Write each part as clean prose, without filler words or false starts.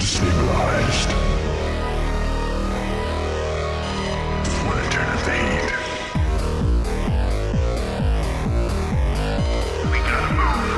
stabilized. Want to turn up the heat? We gotta move.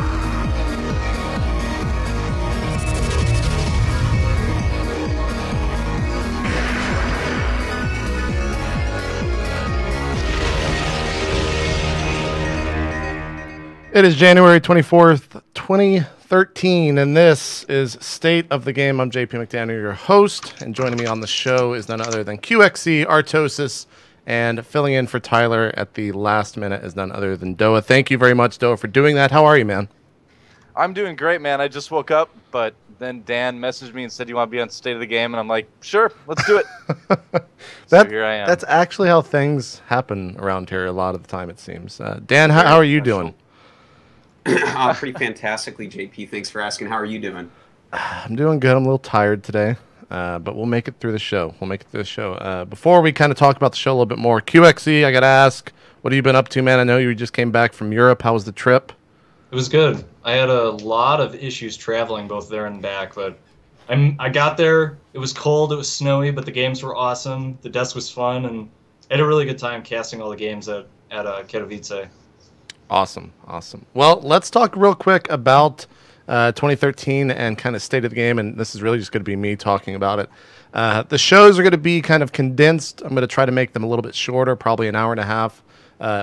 It is January 24th, 2013, and this is State of the Game. I'm JP McDaniel, your host, and joining me on the show is none other than QXC, Artosis, and filling in for Tyler at the last minute is none other than Doa. Thank you very much, Doa, for doing that. How are you, man? I'm doing great, man. I just woke up, but then Dan messaged me and said, you want to be on State of the Game? And I'm like, sure, let's do it. So here I am. That's actually how things happen around here a lot of the time, it seems. Dan, how are you doing? Pretty fantastically, JP. Thanks for asking. How are you doing? I'm doing good. I'm a little tired today, but we'll make it through the show. Before we kind of talk about the show a little bit more, QXE, I got to ask, what have you been up to, man? I know you just came back from Europe. How was the trip? It was good. I had a lot of issues traveling both there and back, but I got there. It was cold. It was snowy, but the games were awesome. The desk was fun, and I had a really good time casting all the games at Katowice. Awesome. Well, let's talk real quick about 2013 and kind of State of the Game, and this is really just going to be me talking about it. The shows are going to be kind of condensed. I'm going to try to make them a little bit shorter, probably an hour and a half,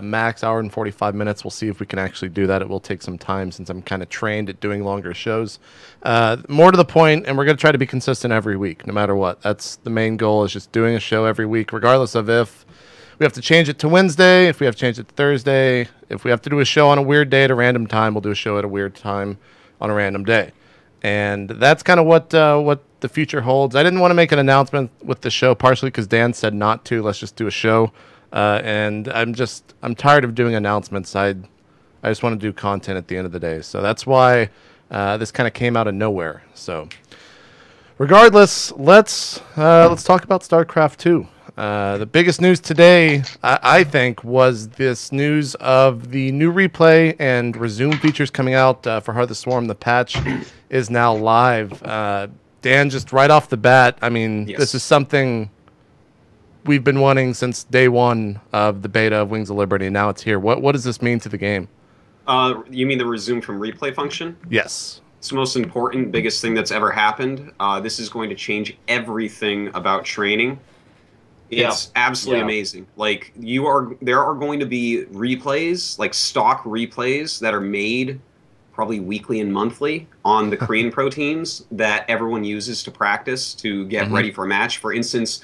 max hour and 45 minutes. We'll see if we can actually do that. It will take some time since I'm kind of trained at doing longer shows. More to the point, and we're going to try to be consistent every week, no matter what. That's the main goal, is just doing a show every week, regardless of if we have to change it to Wednesday, if we have to change it to Thursday, if we have to do a show on a weird day at a random time, we'll do a show at a weird time on a random day. And that's kind of what the future holds. I didn't want to make an announcement with the show, partially because Dan said not to. Let's just do a show. And I'm tired of doing announcements. I just want to do content at the end of the day. So that's why this kind of came out of nowhere. So regardless, let's talk about StarCraft 2. The biggest news today, I think, was this news of the new replay and resume features coming out for Heart of the Swarm. The patch is now live. Dan, just right off the bat, I mean, Yes. This is something we've been wanting since day one of the beta of Wings of Liberty. Now it's here. What does this mean to the game? You mean the resume from replay function? Yes. It's the most important, biggest thing that's ever happened. This is going to change everything about training. It's absolutely amazing. Like, there are going to be replays, like stock replays that are made probably weekly and monthly on the Korean pro teams that everyone uses to practice to get ready for a match. For instance,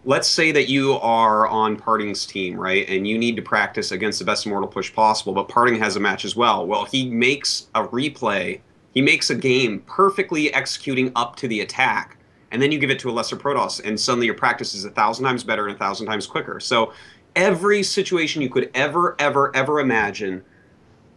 let's say that you are on Parting's team, right? And you need to practice against the best Immortal push possible, but Parting has a match as well. Well, he makes a replay. He makes a game perfectly executing up to the attack. And then you give it to a lesser Protoss, and suddenly your practice is 1,000 times better and 1,000 times quicker. So every situation you could ever imagine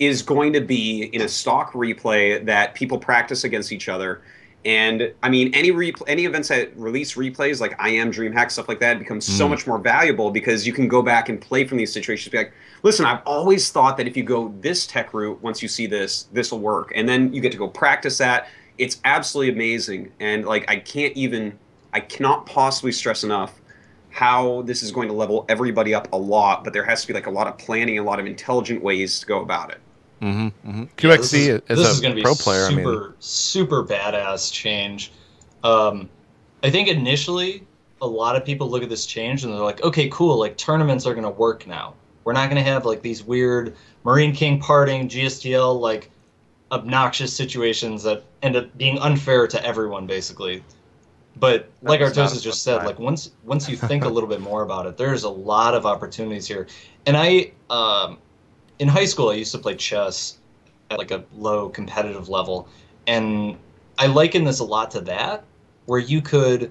is going to be in a stock replay that people practice against each other. And I mean, any events that release replays like I Am, DreamHack, stuff like that, becomes so much more valuable because you can go back and play from these situations. Be like, listen, I've always thought that if you go this tech route, once you see this will work. And then you get to go practice that. It's absolutely amazing, and like I cannot possibly stress enough how this is going to level everybody up a lot. But there has to be like a lot of planning, a lot of intelligent ways to go about it. QXC This is going to be pro player. Super badass change. I think initially a lot of people look at this change and they're like, okay, cool. Like tournaments are going to work now. We're not going to have like these weird Marine King parting GSTL like obnoxious situations that end up being unfair to everyone, basically. But like Artosis just said, like once you think a little bit more about it, there's a lot of opportunities here. And in high school, I used to play chess at like a low competitive level, and I liken this a lot to that, where you could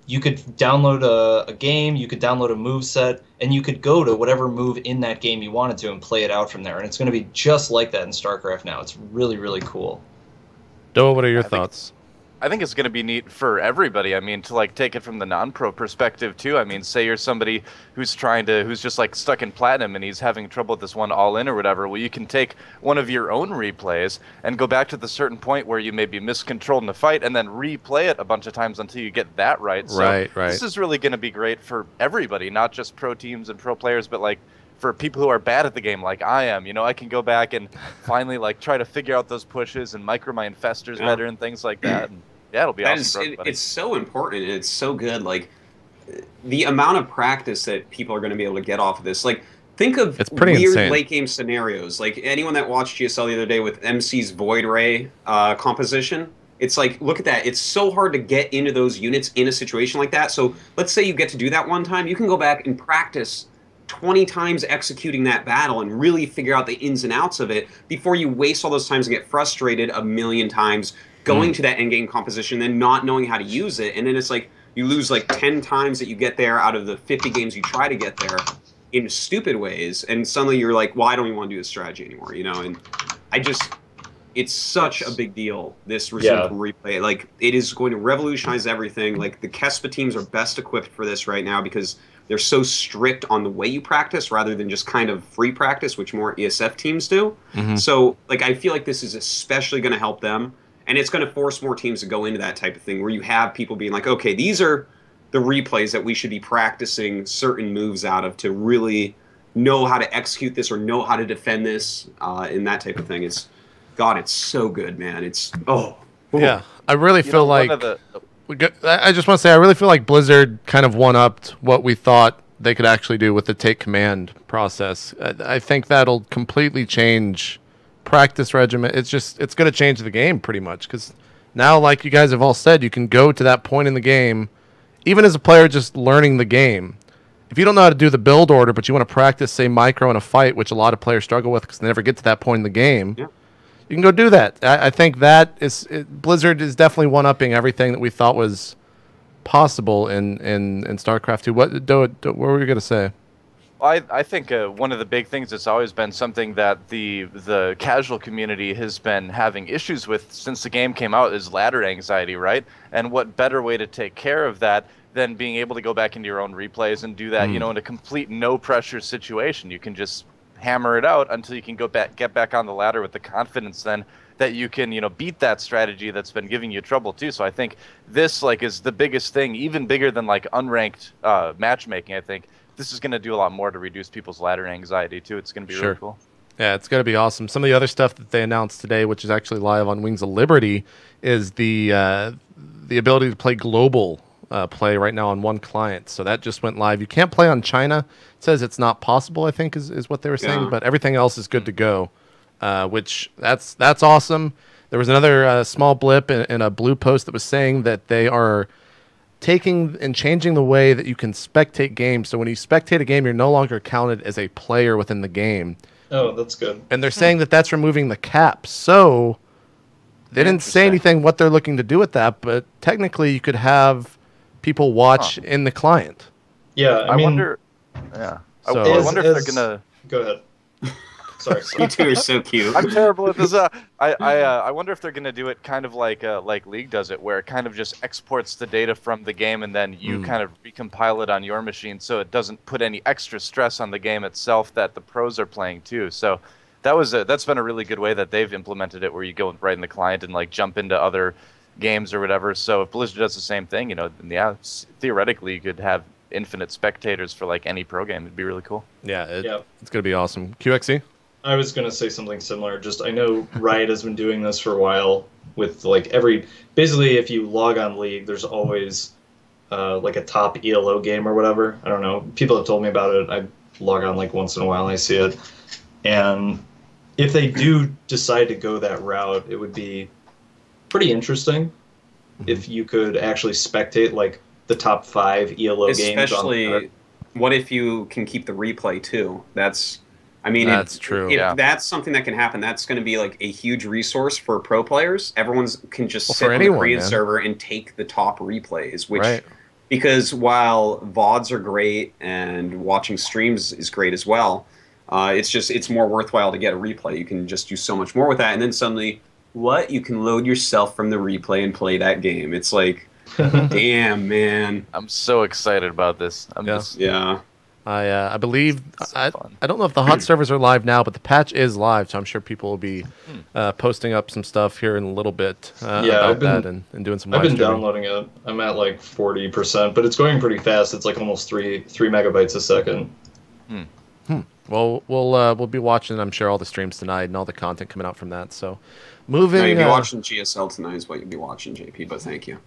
download a game, you could download a move set, and you could go to whatever move in that game you wanted to and play it out from there. And it's going to be just like that in StarCraft now. It's really, really cool. Doa, what are your thoughts? I think it's going to be neat for everybody. I mean, to like take it from the non-pro perspective too. I mean, say you're somebody who's who's just like stuck in platinum and he's having trouble with this one all-in or whatever. Well, you can take one of your own replays and go back to the certain point where you maybe miscontrolled in the fight and then replay it a bunch of times until you get that right. So right. This is really going to be great for everybody, not just pro teams and pro players, but like for people who are bad at the game like I am. You know, I can go back and finally like try to figure out those pushes and micro my infestors better and things like that. And yeah, it'll be awesome for everybody. It's so important, and it's so good. Like, the amount of practice that people are going to be able to get off of this. Like, think of weird insane. late game scenarios. Like, anyone that watched GSL the other day with MC's Void Ray composition, it's like, look at that. It's so hard to get into those units in a situation like that. So let's say you get to do that one time. You can go back and practice 20 times executing that battle and really figure out the ins and outs of it before you waste all those times and get frustrated a million times going to that endgame composition, then not knowing how to use it. And then it's like you lose like 10 times that you get there out of the 50 games you try to get there in stupid ways. And suddenly you're like, well, I don't even want to do this strategy anymore, you know? And it's such a big deal, this resume replay. Like, it is going to revolutionize everything. Like, the Kespa teams are best equipped for this right now because they're so strict on the way you practice rather than just kind of free practice, which more ESF teams do. So, like, I feel like this is especially going to help them. And it's going to force more teams to go into that type of thing where you have people being like, okay, these are the replays that we should be practicing certain moves out of to really know how to execute this or know how to defend this and that type of thing. It's so good, man. Yeah, I really feel like I just want to say I really feel like Blizzard kind of one-upped what we thought they could actually do with the take command process. I think that'll completely change practice regimen. It's going to change the game pretty much because now, like you guys have all said, you can go to that point in the game, even as a player just learning the game. If you don't know how to do the build order, but you want to practice, say, micro in a fight, which a lot of players struggle with because they never get to that point in the game, you can go do that. I think that Blizzard is definitely one-upping everything that we thought was possible in StarCraft 2. What were you going to say? I think one of the big things that's always been something that the casual community has been having issues with since the game came out is ladder anxiety, right? And what better way to take care of that than being able to go back into your own replays and do that, you know, in a complete no-pressure situation. You can just hammer it out until you can get back on the ladder with the confidence then that you can, you know, beat that strategy that's been giving you trouble too. So I think this like is the biggest thing, even bigger than like unranked matchmaking. I think this is going to do a lot more to reduce people's ladder anxiety too. It's going to be really cool. Yeah, it's going to be awesome. Some of the other stuff that they announced today, which is actually live on Wings of Liberty, is the ability to play global play right now on one client. So that just went live. You can't play on China. It says it's not possible, I think, is what they were saying. But everything else is good to go, which that's awesome. There was another small blip in a blue post that was saying that they are taking and changing the way that you can spectate games. So when you spectate a game, you're no longer counted as a player within the game. Oh, that's good. And they're saying that that's removing the cap. So they didn't say anything what they're looking to do with that, but technically you could have people watch in the client. Yeah, I mean, wonder. Yeah, So, I wonder if they're gonna. Go ahead. Sorry. You two are so cute. I'm terrible at this. I wonder if they're gonna do it kind of like League does it, where it kind of just exports the data from the game and then you kind of recompile it on your machine, so it doesn't put any extra stress on the game itself that the pros are playing too. So that's been a really good way that they've implemented it, where you go right in the client and like jump into other games or whatever. So if Blizzard does the same thing, you know, then yeah, theoretically you could have infinite spectators for like any pro game. It'd be really cool. Yeah, it's gonna be awesome. QXE. I was going to say something similar. Just I know Riot has been doing this for a while with like basically if you log on League, there's always like a top ELO game or whatever. I don't know. People have told me about it. I log on like once in a while and I see it. And if they do decide to go that route, it would be pretty interesting if you could actually spectate like the top 5 ELO games. Especially, what if you can keep the replay too? That's true. If that's something that can happen, that's going to be like a huge resource for pro players. Everyone can just sit on the Korean server and take the top replays, which because while VODs are great and watching streams is great as well, it's more worthwhile to get a replay. You can just do so much more with that, and then suddenly what? You can load yourself from the replay and play that game. It's like, damn, man. I'm so excited about this. Yeah. I believe so fun. I don't know if the hot servers are live now, but the patch is live, so I'm sure people will be posting up some stuff here in a little bit about that and doing some. I've live been streaming. downloading it. I'm at like 40%, but it's going pretty fast. It's like almost three megabytes a second. Well, we'll be watching, I'm sure, all the streams tonight and all the content coming out from that. So, moving. No, you'll be watching GSL tonight is what you'll be watching, JP. But thank you.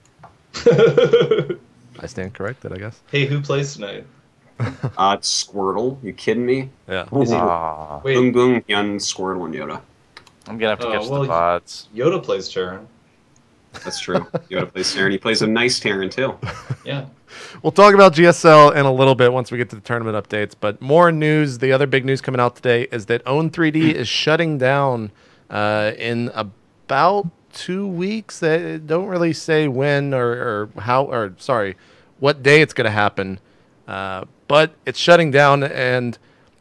I stand corrected, I guess. Hey, who plays tonight? It's Squirtle. You kidding me? Yeah. Is he, Ah, wait, Boom Boom, Yun, Squirtle, and Yoda. I'm gonna have to Oh, catch well, the bots. Yoda plays Charon. That's true. Yoda plays Terran. He plays a nice Terran too. Yeah. We'll talk about GSL in a little bit once we get to the tournament updates. But more news. The other big news coming out today is that Own3D is shutting down in about 2 weeks. They don't really say when or how, or sorry, what day it's going to happen. But it's shutting down, and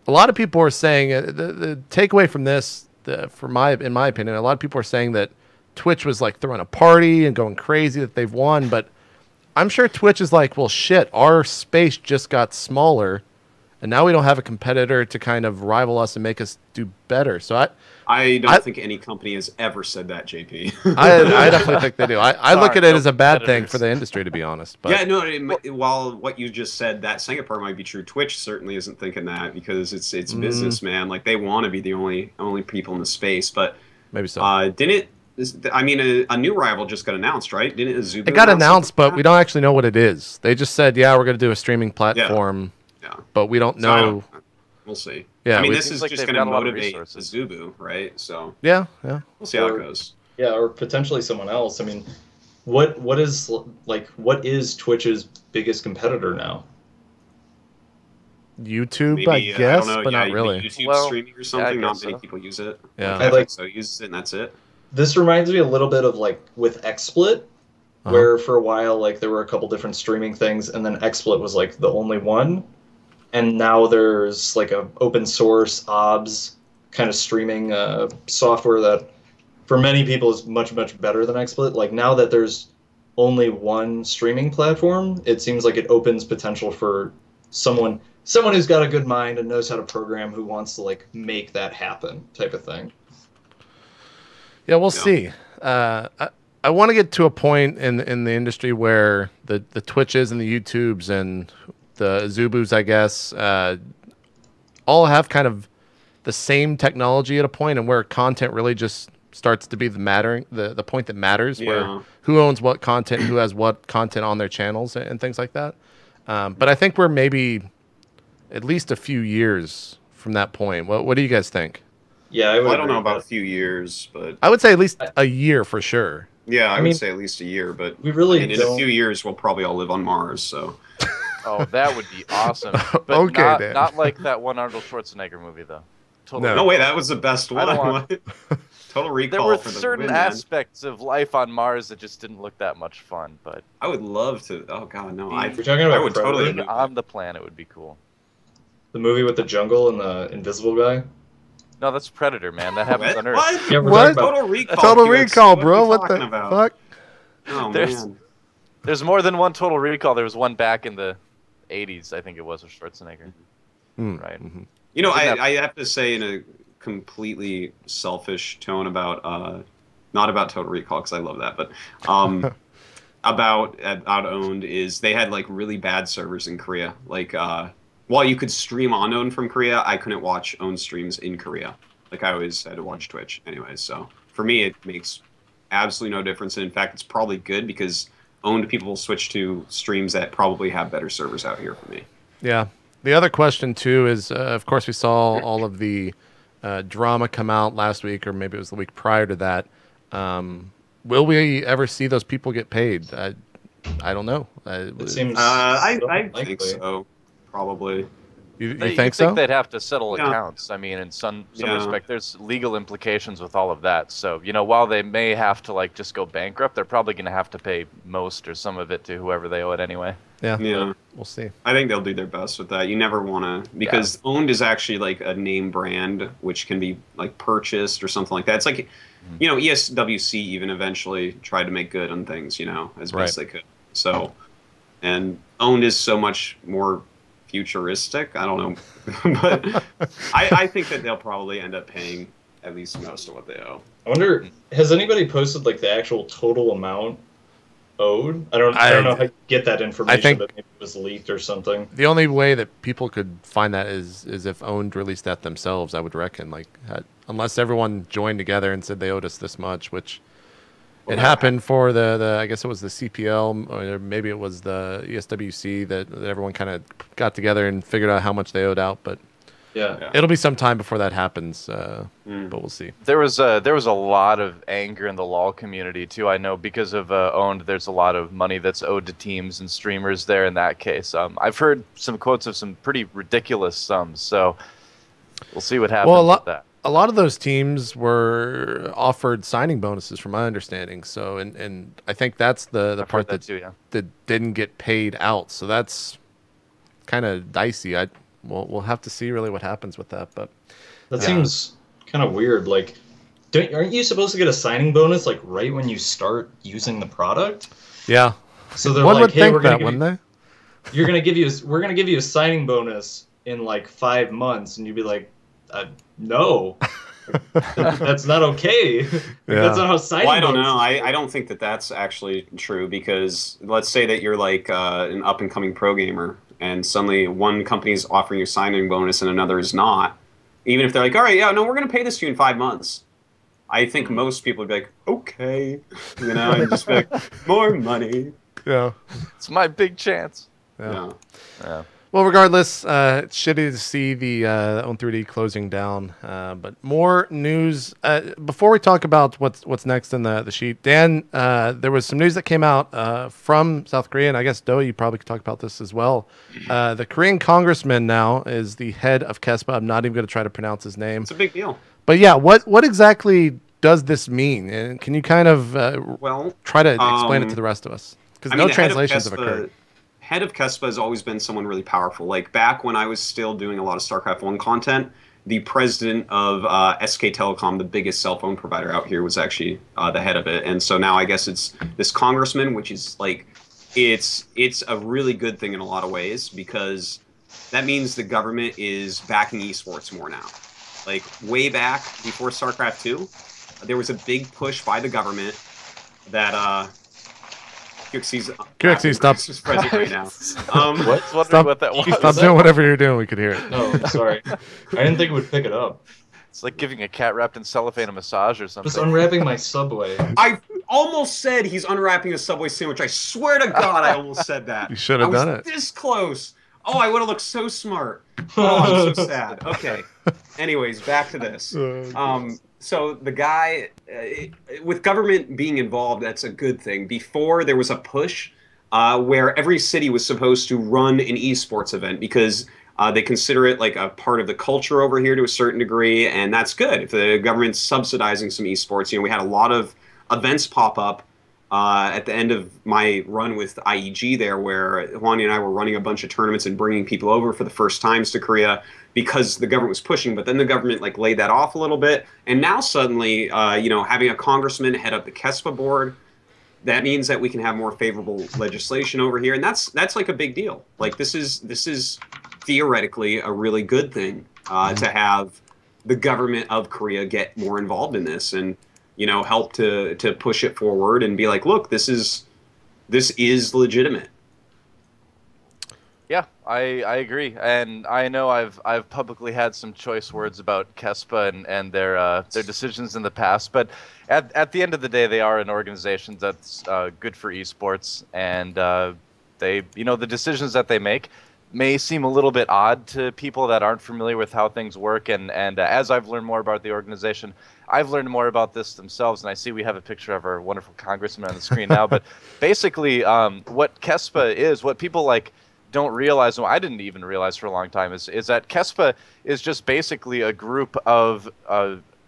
a lot of people are saying the takeaway from this, in my opinion, a lot of people are saying that Twitch was like throwing a party and going crazy that they've won, but I'm sure Twitch is like, well, shit, our space just got smaller, and now we don't have a competitor to kind of rival us and make us do better. So I don't think any company has ever said that, JP. I definitely think they do. I look at it as a bad thing for the industry, to be honest. But yeah, no. While what you just said, that second part might be true. Twitch certainly isn't thinking that because it's business, man. Like they want to be the only people in the space, but maybe so. Didn't I mean, a new rival just got announced, right? Didn't Azubu? It got announced, but we don't actually know what it is. They just said, yeah, we're going to do a streaming platform, yeah. But we don't know. We'll see. Yeah, I mean, we- this is like just they've going to got a lot of motivate resources. Azubu, right? So Yeah. we'll see how it goes. Yeah, or potentially someone else. I mean, what is Twitch's biggest competitor now? YouTube, Maybe, I guess, don't know, but not maybe really. YouTube Well, streaming or something. I Not guess many so. people use it. Yeah. I like- so uses it and that's it. This reminds me a little bit of like with XSplit, where for a while like there were a couple different streaming things, and then XSplit was like the only one, and now there's like a open source OBS kind of streaming software that for many people is much better than XSplit. Like now that there's only one streaming platform, it seems like it opens potential for someone who's got a good mind and knows how to program, who wants to like make that happen type of thing. Yeah, we'll see. I want to get to a point in the industry where the Twitches and the YouTubes and the Zubus, I guess, all have kind of the same technology at a point, and where content really just starts to be the point that matters, Yeah. where who owns what content, who has what content on their channels and things like that. But I think we're maybe at least a few years from that point. What do you guys think? Yeah, I don't agree know with about that. a few years, but I would say at least a year for sure. yeah, I mean, would say at least a year. But we really in a don't- few years, we'll probably all live on Mars. So Oh, that would be awesome. But Okay, Dan. not like that one Arnold Schwarzenegger movie though. Totally. no, wait, that was the best I don't one. want- Total Recall. There were for the certain win, man. aspects of life on Mars that just didn't look that much fun, but I would love to. Oh God, no! We're talking about I would Predator? totally. being on the planet would be cool. The movie with the jungle and the invisible guy? No, that's Predator, man. That happens on Earth. What? Yeah, we're What? talking about- Total Recall. Total Felix, Recall, what bro. Are you What the talking about? fuck? Oh There's- man. There's more than one Total Recall. There was one back in the 80s, I think it was, with Schwarzenegger. Right. You know, Isn't that- I have to say in a completely selfish tone about not about Total Recall because I love that, but about Owned is they had like really bad servers in Korea. Like while you could stream on Owned from Korea, I couldn't watch Owned streams in Korea. Like I always had to watch Twitch anyways. So for me, it makes absolutely no difference. And in fact, it's probably good because Owned people will switch to streams that probably have better servers out here for me. Yeah. The other question too is, of course, we saw all of the drama come out last week, or maybe it was the week prior to that. Will we ever see those people get paid? I don't know. It seems I think unlikely. so, probably. You You'd think so? they'd have to settle Yeah. accounts. I mean, in some Yeah. respect, there's legal implications with all of that. So, while they may have to like just go bankrupt, they're probably going to have to pay most or some of it to whoever they owe it anyway. Yeah. Yeah. We'll see. I think they'll do their best with that. You never want to, because owned is actually like a name brand, which can be like purchased or something like that. It's like, ESWC even eventually tried to make good on things, as best they could. So, and owned is so much more futuristic. I don't know, but I think that they'll probably end up paying at least most of what they owe. I wonder, has anybody posted like the actual total amount owed? I don't know how you get that information, think- but maybe it was leaked or something. The only way that people could find that is if owned released that themselves. I would reckon, like, unless everyone joined together and said they owed us this much, which it happened for the I guess it was the CPL, or maybe it was the ESWC that everyone kind of got together and figured out how much they owed out. But Yeah. it'll be some time before that happens. But we'll see. There was a lot of anger in the LoL community too. I know because of owned, there's a lot of money that's owed to teams and streamers there. In that case, I've heard some quotes of some pretty ridiculous sums. So we'll see what happens with that. A lot of those teams were offered signing bonuses, from my understanding. So, and I think that's the I've part heard that too, yeah. that didn't get paid out. So that's kind of dicey. We'll have to see really what happens with that. But That seems kind of weird. Like, aren't you supposed to get a signing bonus like right when you start using the product? yeah, So they're one like, would "Hey, think we're gonna that, give wouldn't they? we're gonna give you a signing bonus in like 5 months," and you'd be like, "No, that's not okay. That's not how signing." Well, I don't bonuses know. work." I don't think that that's actually true, because let's say that you're like an up and coming pro gamer, and suddenly one company is offering you a signing bonus and another is not. Even if they're like, all right, yeah, no, we're going to pay this to you in 5 months. I think most people would be like, okay, and just be like, more money. Yeah. It's my big chance. Yeah. Yeah. Well, regardless, it's shitty to see the Own 3D closing down. But more news. Before we talk about what's next in the sheet, Dan, there was some news that came out from South Korea, and I guess, Doe, you probably could talk about this as well. The Korean congressman now is the head of KESPA. I'm not even going to try to pronounce his name. It's a big deal. But yeah, what exactly does this mean? And can you kind of try to explain it to the rest of us? Because no translations have occurred. Head of KESPA has always been someone really powerful. Like back when I was still doing a lot of StarCraft 1 content, the president of SK Telecom, the biggest cell phone provider out here, was actually the head of it. And so now I guess it's this congressman, which is like, it's a really good thing in a lot of ways, because that means the government is backing esports more now. Like way back before StarCraft 2, there was a big push by the government that QXC, stop. President right now. Wondering what that was. Stop doing whatever you're doing. We could hear it. No, sorry. I didn't think it would pick it up. It's like giving a cat wrapped in cellophane a massage or something. Just unwrapping my Subway. I almost said he's unwrapping a Subway sandwich. I swear to God, I almost said that. You should have done it. This close. Oh, I would have looked so smart. Oh, I'm so sad. Okay. Anyways, back to this. So the guy, with government being involved, that's a good thing. Before, there was a push where every city was supposed to run an esports event, because they consider it like a part of the culture over here to a certain degree, and that's good. If the government's subsidizing some esports, we had a lot of events pop up at the end of my run with IEG there, where Juani and I were running a bunch of tournaments and bringing people over for the first times to Korea, because the government was pushing. But then the government like laid that off a little bit, and now suddenly, having a congressman head up the KESPA board, that means that we can have more favorable legislation over here, and that's like a big deal. Like this is theoretically a really good thing to have the government of Korea get more involved in this, and help to push it forward and be like, look, this is legitimate. Yeah, I agree, and I know I've publicly had some choice words about KESPA and their decisions in the past, but at the end of the day, they are an organization that's good for esports, and the decisions that they make may seem a little bit odd to people that aren't familiar with how things work, and as I've learned more about the organization, I've learned more about this themselves, and I see we have a picture of our wonderful congressman on the screen now. But basically, what KESPA is, what people like don't realize, and I didn't even realize for a long time, is that KESPA is just basically a group of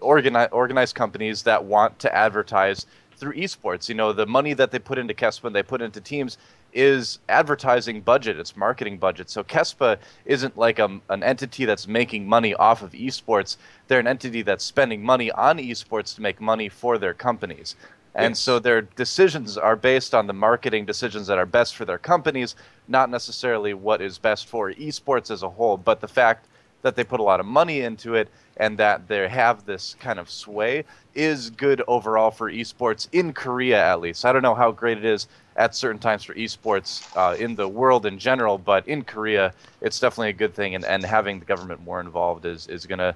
organized companies that want to advertise through esports. You know, the money that they put into KESPA and they put into teams is advertising budget, it's marketing budget. So KESPA isn't like an entity that's making money off of esports. They're an entity that's spending money on esports to make money for their companies. And so their decisions are based on the marketing decisions that are best for their companies, not necessarily what is best for esports as a whole. But the fact that they put a lot of money into it and that they have this kind of sway is good overall for esports in Korea, at least. I don't know how great it is at certain times for esports in the world in general, but in Korea, it's definitely a good thing. And having the government more involved is going to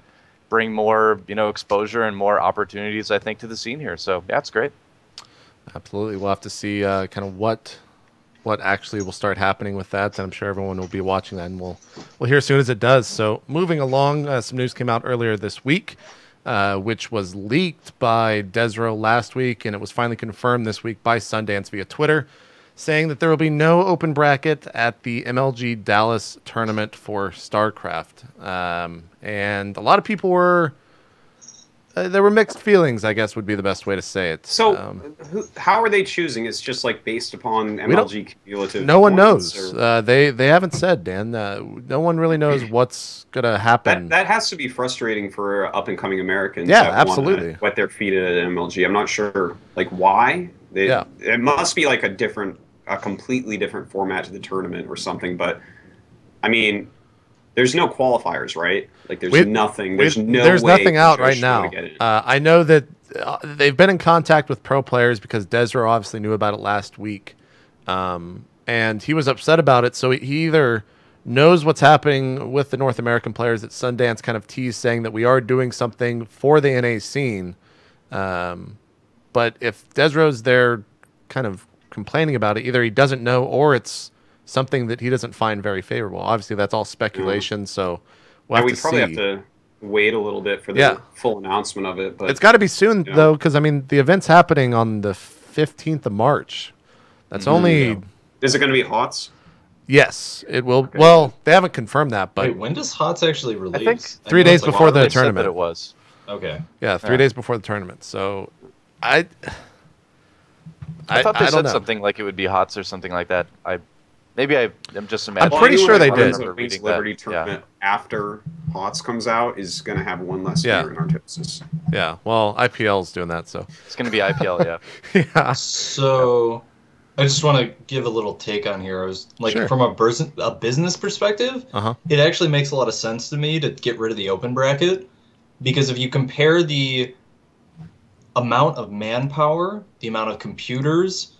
bring more, you know, exposure and more opportunities, I think, to the scene here. So yeah, it's great. Absolutely. We'll have to see kind of what actually will start happening with that. And I'm sure everyone will be watching that, and we'll hear as soon as it does. So moving along, some news came out earlier this week, which was leaked by Desro last week, and it was finally confirmed this week by Sundance via Twitter, saying that there will be no open bracket at the MLG Dallas tournament for StarCraft. And a lot of people were... there were mixed feelings, I guess would be the best way to say it. So, how are they choosing? It's just like based upon MLG cumulative. No one knows. They haven't said, Dan. No one really knows what's gonna happen. That has to be frustrating for up and coming Americans. Yeah, that absolutely. Wet their feet at MLG. I'm not sure like why. It must be like a completely different format to the tournament or something. But I mean, there's no qualifiers, right? Like there's nothing. There's nothing out right now. I know that they've been in contact with pro players because Desro obviously knew about it last week, and he was upset about it. So he either knows what's happening with the North American players that Sundance kind of teased, saying that we are doing something for the NA scene. But if Desro's there, kind of complaining about it, either he doesn't know or it's something that he doesn't find very favorable. Obviously, that's all speculation, so we'd probably have to wait a little bit for the full announcement of it. But it's got to be soon, though, because, I mean, the event's happening on the 15th of March. That's only... Is it going to be HOTS? Yes, it will. Okay. Well, they haven't confirmed that, but... Wait, when does HOTS actually release? I think 3 days before the tournament. It was. Okay. Yeah, 3 days before the tournament. So, I thought they said know. something like it would be HOTS or something like that. Maybe I'm just imagining. I'm pretty sure they did. The Liberty tournament after HOTS comes out is going to have one less year in Artosis. Yeah, well, IPL's doing that, so it's going to be IPL, yeah. So, I just want to give a little take on here. I was like, from a business perspective, it actually makes a lot of sense to me to get rid of the open bracket, because if you compare the amount of manpower, the amount of computers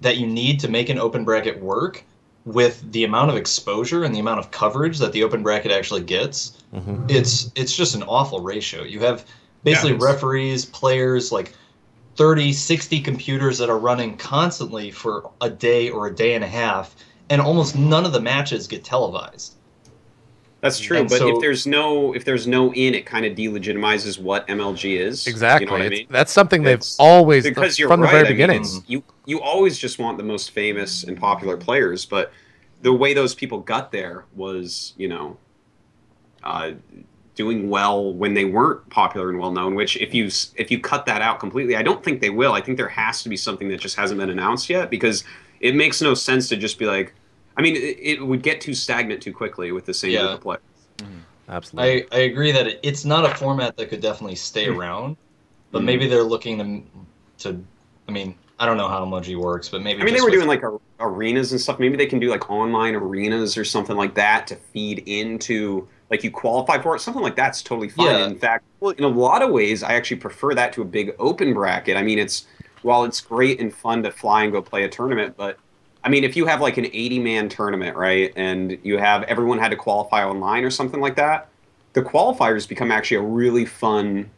that you need to make an open bracket work, with the amount of exposure and the amount of coverage that the open bracket actually gets, it's just an awful ratio. You have basically referees, players, like 30, 60 computers that are running constantly for a day or a day and a half, and almost none of the matches get televised. That's true, but so, if there's no in, it kind of delegitimizes what MLG is. Exactly. You know what I mean? That's something they've always, because you're from the very beginning. You always just want the most famous and popular players, but the way those people got there was, you know, doing well when they weren't popular and well known. Which, if you cut that out completely, I don't think they will. I think there has to be something that just hasn't been announced yet, because it makes no sense to just be like. I mean, it would get too stagnant too quickly with the same group of players. Absolutely. I agree that it's not a format that could definitely stay around, but maybe they're looking to. I mean, I don't know how MLG works, but maybe. I mean, they were doing like arenas and stuff. Maybe they can do like online arenas or something like that to feed into, like, you qualify for it. Something like that's totally fine. Yeah. In fact, in a lot of ways, I actually prefer that to a big open bracket. I mean, while it's great and fun to fly and go play a tournament, but I mean, if you have like an 80-man tournament, right, and you have everyone had to qualify online or something like that, the qualifiers become actually a really fun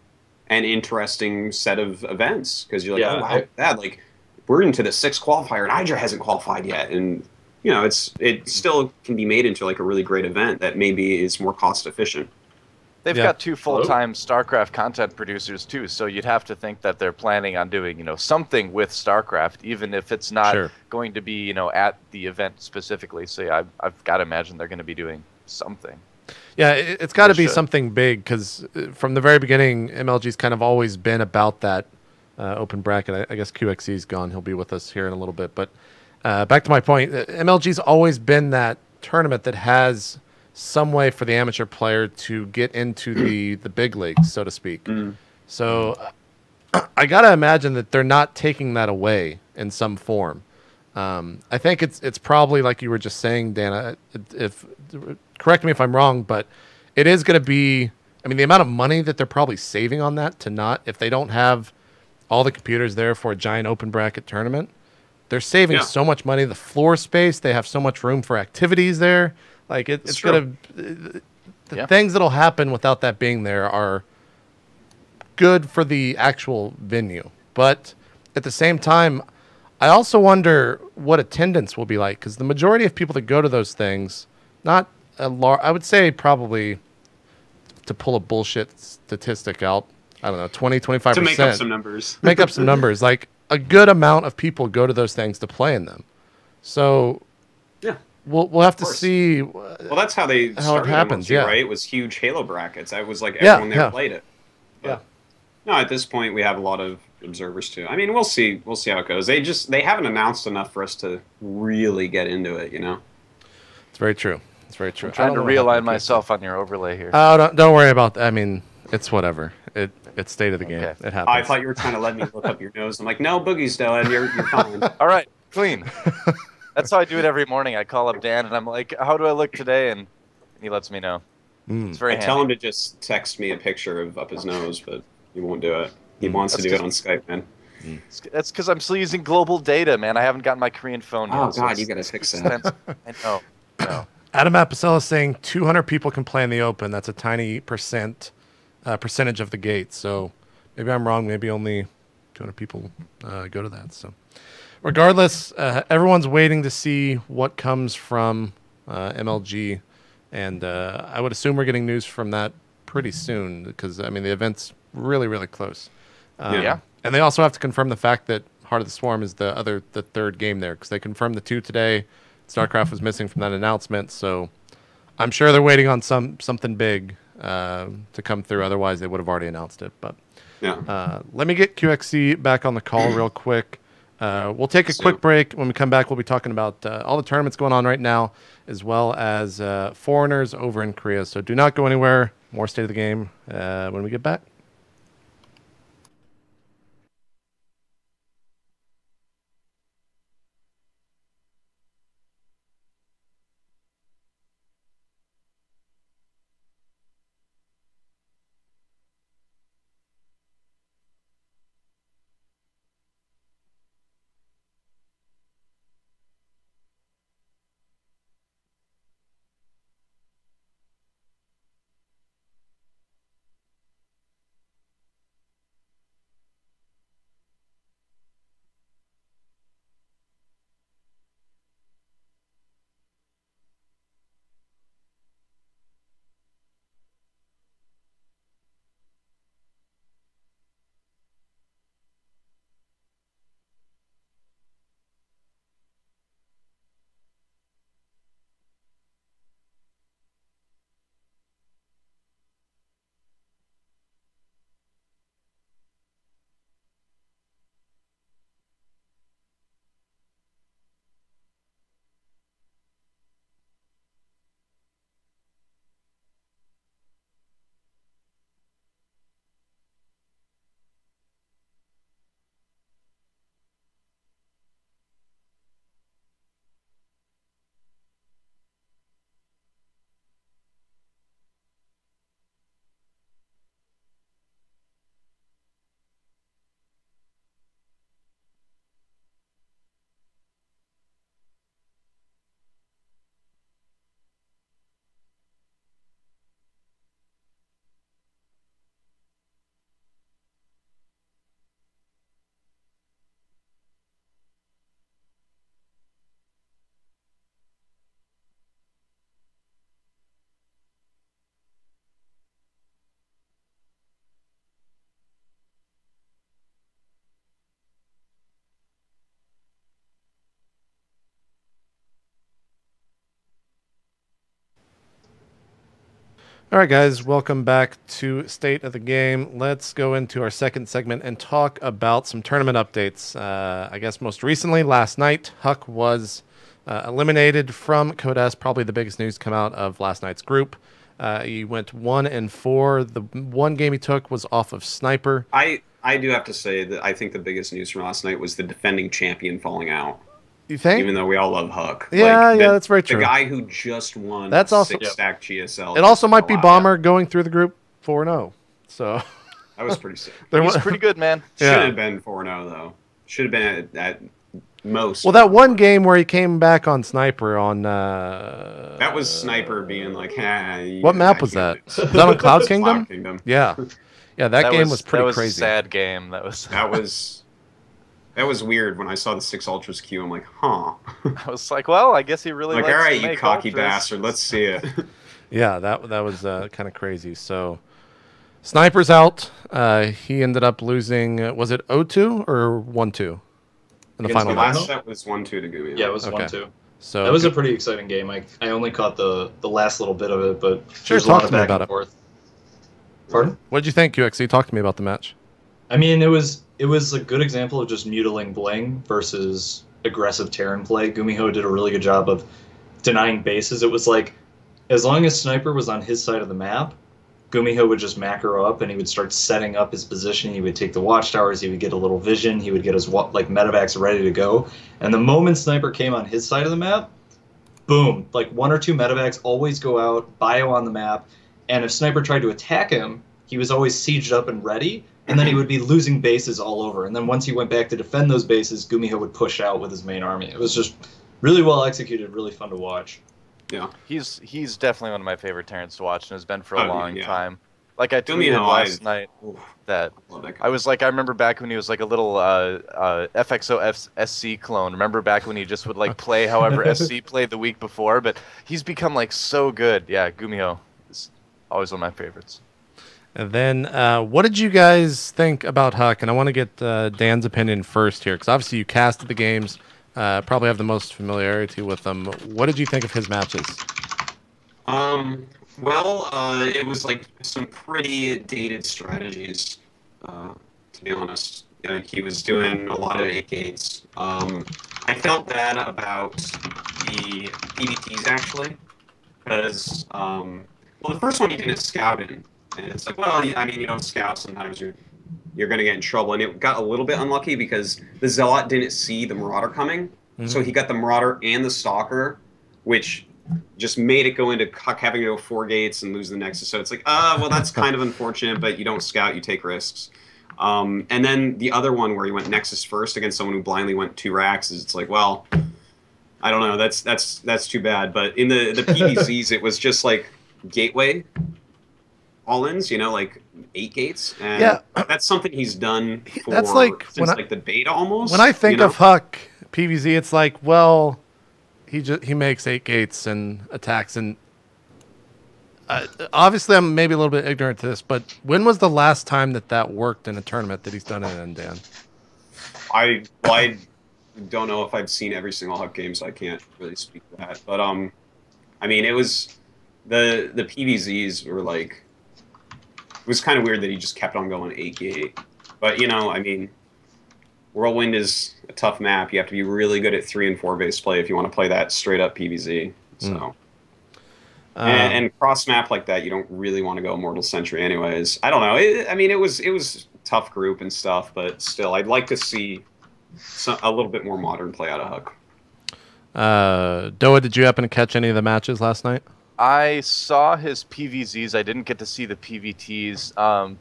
and interesting set of events, because you're like, oh wow, that, like, we're into the 6th qualifier and Hydra hasn't qualified yet, and you know, it still can be made into like a really great event that maybe is more cost efficient. They've Yeah. got 2 full-time StarCraft content producers too, so you'd have to think that they're planning on doing, something with StarCraft, even if it's not Sure. going to be, at the event specifically. So yeah, I've got to imagine they're going to be doing something. Yeah, it's got to They be should. something big because from the very beginning, MLG's kind of always been about that open bracket. I guess QXC's gone; he'll be with us here in a little bit. But back to my point, MLG's always been that tournament that has some way for the amateur player to get into the big leagues, so to speak. So I gotta imagine that they're not taking that away in some form. I think it's probably like you were just saying, Dana. If correct me if I'm wrong, but it is going to be. I mean, the amount of money that they're probably saving on that to not if they don't have all the computers there for a giant open bracket tournament, they're saving so much money. The floor space, they have so much room for activities there. Like it's gonna. The things that'll happen without that being there are good for the actual venue, but at the same time, I also wonder what attendance will be like because the majority of people that go to those things, not a large, I would say probably to pull a bullshit statistic out, I don't know, 20, 25%. To make up some numbers. Make up some numbers. Like a good amount of people go to those things to play in them. So Yeah. we'll have to see. Well, that's how they started happens, MLG, yeah. right? It was huge Halo brackets. I was like everyone there played it. Yeah. No, at this point we have a lot of observers too. I mean, we'll see how it goes. They haven't announced enough for us to really get into it, It's very true. It's very true. I'm trying to realign myself on your overlay here. Oh, don't worry about that. I mean, it's whatever. It's state of the game. Okay. It happens. I thought you were trying to let me look up your nose. I'm like, no, Boogie's still, and you're fine. All right, clean. That's how I do it every morning. I call up Dan and I'm like, "How do I look today?" And he lets me know. It's very I handy. tell him to just text me a picture of up his nose, but he won't do it. He wants to do it on Skype, man. That's because I'm still using global data, man. I haven't gotten my Korean phone yet. Oh so God, it's you gotta fix that. expensive. I know. No. Adam Apicella is saying 200 people can play in the open. That's a tiny percentage of the gate. So maybe I'm wrong. Maybe only 200 people go to that. So regardless, everyone's waiting to see what comes from MLG. And I would assume we're getting news from that pretty soon because, I mean, the event's really, really close. Yeah. And they also have to confirm the fact that Heart of the Swarm is the third game there because they confirmed the 2 today. StarCraft was missing from that announcement, so I'm sure they're waiting on something big to come through. Otherwise, they would have already announced it. But let me get QXC back on the call real quick. We'll take a quick break. When we come back, we'll be talking about all the tournaments going on right now, as well as foreigners over in Korea. So do not go anywhere. More State of the Game when we get back. All right, guys, welcome back to State of the Game. Let's go into our second segment and talk about some tournament updates. I guess most recently, last night, Huck was eliminated from Code S. Probably the biggest news come out of last night's group. He went 1-4. The one game he took was off of Sniper. I do have to say that I think the biggest news from last night was the defending champion falling out. You think? Even though we all love Huck. Yeah, that's very true. The guy who just won That's also 6-stack GSL. It also might be Bomber going through the group 4-0. So that was pretty sick. He's pretty good, man. Should have been 4-0 though. Should have been at most. Well, that one game where he came back on Sniper on. That was Sniper being like, what map was that? Was that on Cloud Kingdom? Cloud Kingdom. Yeah, that game was pretty crazy. That was a sad game. That was weird when I saw the 6 Ultras queue. I'm like, huh. I was like, well, I guess he really like, likes all right, to you make cocky ultras. bastard. Let's see it. Yeah, that was kind of crazy. So, Sniper's out. He ended up losing. Was it 0-2 or 1-2 in the final? The last set was 1-2 to Gumi. Yeah, it was Okay. 1-2. So that was a pretty exciting game. I only caught the last little bit of it, but Sure, there's a lot talk of to me back about and it. forth. Pardon? What did you think, UXC? Talk to me about the match. I mean, it was a good example of just mutiling bling versus aggressive Terran play. Gumiho did a really good job of denying bases. It was like, as long as Sniper was on his side of the map, Gumiho would just macro up and he would start setting up his position. He would take the watchtowers, he would get a little vision, he would get his medevacs ready to go. And the moment Sniper came on his side of the map, boom, like 1 or 2 medevacs always go out, bio on the map, and if Sniper tried to attack him, he was always sieged up and ready, and then he would be losing bases all over. And then once he went back to defend those bases, Gumiho would push out with his main army. It was just really well executed, really fun to watch. Yeah. He's definitely one of my favorite Terrans to watch and has been for a long time. Like I Gumiho, tweeted last night that I was like, I remember back when he was like a little FXO SC clone. Remember back when he just would like play however SC played the week before, but he's become like so good. Yeah, Gumiho is always one of my favorites. And then, what did you guys think about Huck? And I want to get Dan's opinion first here, because obviously you casted the games, probably have the most familiarity with them. What did you think of his matches? Well, it was like some pretty dated strategies, to be honest. He was doing a lot of 8 gates. I felt bad about the PvTs, actually, because, well, the first one he didn't scout in. And it's like, well, I mean, you don't scout, sometimes you're going to get in trouble. And it got a little bit unlucky because the Zealot didn't see the Marauder coming. Mm-hmm. So he got the Marauder and the Stalker, which just made it go into having to go 4 gates and lose the Nexus. So it's like, well, that's kind of unfortunate, but you don't scout, you take risks. And then the other one where he went Nexus first against someone who blindly went 2 racks, is it's like, well, I don't know, that's too bad. But in the PvZs, it was just like Gateway all-ins, like 8 gates, and yeah, that's something he's done for that's like since like the beta almost. When I think of Huck PvZ, it's like, well, he makes 8 gates and attacks, and obviously I'm maybe a little bit ignorant to this, but when was the last time that worked in a tournament that he's done it in, Dan? I don't know if I've seen every single Huck game, so I can't really speak to that. But I mean, it was the PvZs were like. It was kind of weird that he just kept on going 8 gate. But, I mean, Whirlwind is a tough map. You have to be really good at 3 and 4 base play if you want to play that straight up PvZ. So, and cross map like that, you don't really want to go Mortal Sentry anyways. I don't know. It was a tough group and stuff, but still, I'd like to see a little bit more modern play out of Huck. Doa, did you happen to catch any of the matches last night? I saw his PvZs. I didn't get to see the PvTs.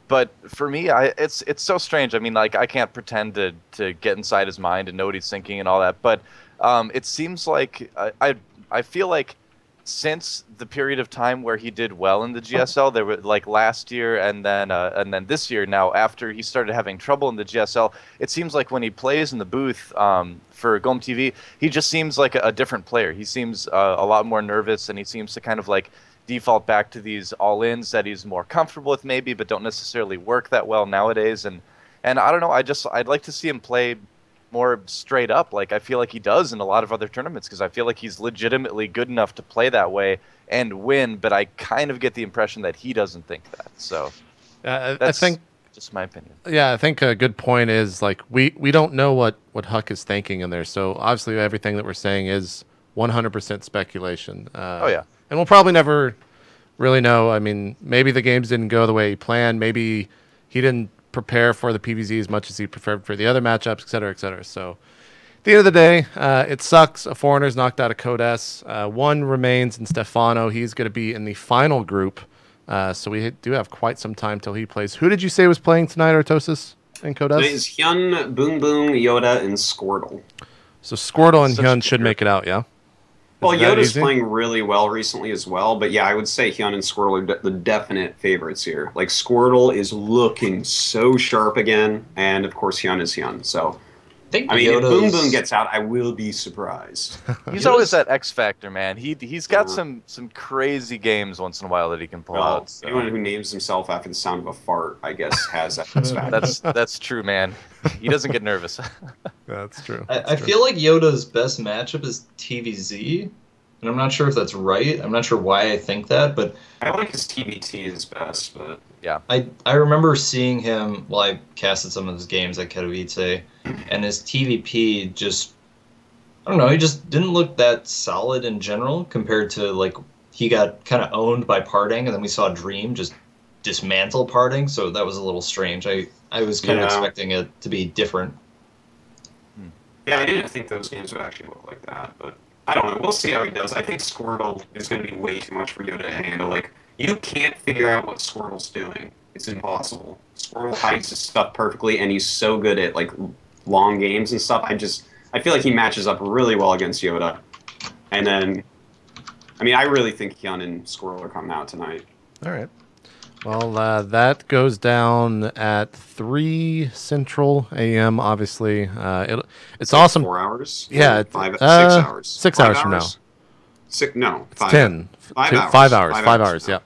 But for me, it's so strange. I mean, like, I can't pretend to get inside his mind and know what he's thinking and all that. But it seems like I feel like since the period of time where he did well in the GSL, there were like last year and then this year. Now, after he started having trouble in the GSL, it seems like when he plays in the booth for Golem TV, he just seems like a different player. He seems a lot more nervous, and he seems to kind of like default back to these all-ins that he's more comfortable with, maybe, but don't necessarily work that well nowadays. And I don't know. I'd like to see him play more straight up, like I feel like he does in a lot of other tournaments, because I feel like he's legitimately good enough to play that way and win, but I kind of get the impression that he doesn't think that. So I think just my opinion. Yeah, I think a good point is like we don't know what Huck is thinking in there. So obviously everything that we're saying is 100% speculation. Oh yeah, and we'll probably never really know. I mean, maybe the games didn't go the way he planned. Maybe he didn't prepare for the PVZ as much as he prepared for the other matchups, et cetera, et cetera. So at the end of the day, it sucks. A foreigner's knocked out of Code S. One remains in Stefano. He's going to be in the final group. So we do have quite some time till he plays. Who did you say was playing tonight, Artosis, in Code S? It is Hyun, Boom Boom, Yoda, and Squirtle. So Squirtle and Such Hyun a should good make it out, yeah? Well, Is that Yoda's easy? playing really well recently as well, but yeah, I would say Hyun and Squirtle are the definite favorites here. Like, Squirtle is looking so sharp again, and of course Hyun is Hyun, so... I think I mean, if Yoda's- Boom Boom gets out, I will be surprised. He's always that X factor, man. He's got some crazy games once in a while that he can pull Well, out. So. anyone who names himself after the sound of a fart, I guess, has that factor. That's true, man. He doesn't get nervous. That's true. I feel like Yoda's best matchup is TVZ, and I'm not sure if that's right. I'm not sure why I think that, but I like his TBT is best, but... Yeah. I remember seeing him, well, I casted some of his games at Katowice, and his TVP just, I don't know, he just didn't look that solid in general compared to, like, he got kind of owned by Parting, and then we saw Dream just dismantle Parting, so that was a little strange. I was kind of expecting it to be different. Yeah, I didn't think those games would actually look like that, but I don't know. We'll see how he does. I think Squirtle is going to be way too much for Yoda to handle. Like, you can't figure out what Squirtle's doing. It's impossible. Squirtle hides his stuff perfectly, and he's so good at, like, long games and stuff. I feel like he matches up really well against Yoda. And then, I mean, I really think Hyun and Squirtle are coming out tonight. All right. Well, that goes down at 3 Central a.m., obviously. It's like awesome. 4 hours? Yeah. 6 hours. 6 5 hours from now. No, 5. 10. 5 hours. 5 hours. 5 hours, yeah.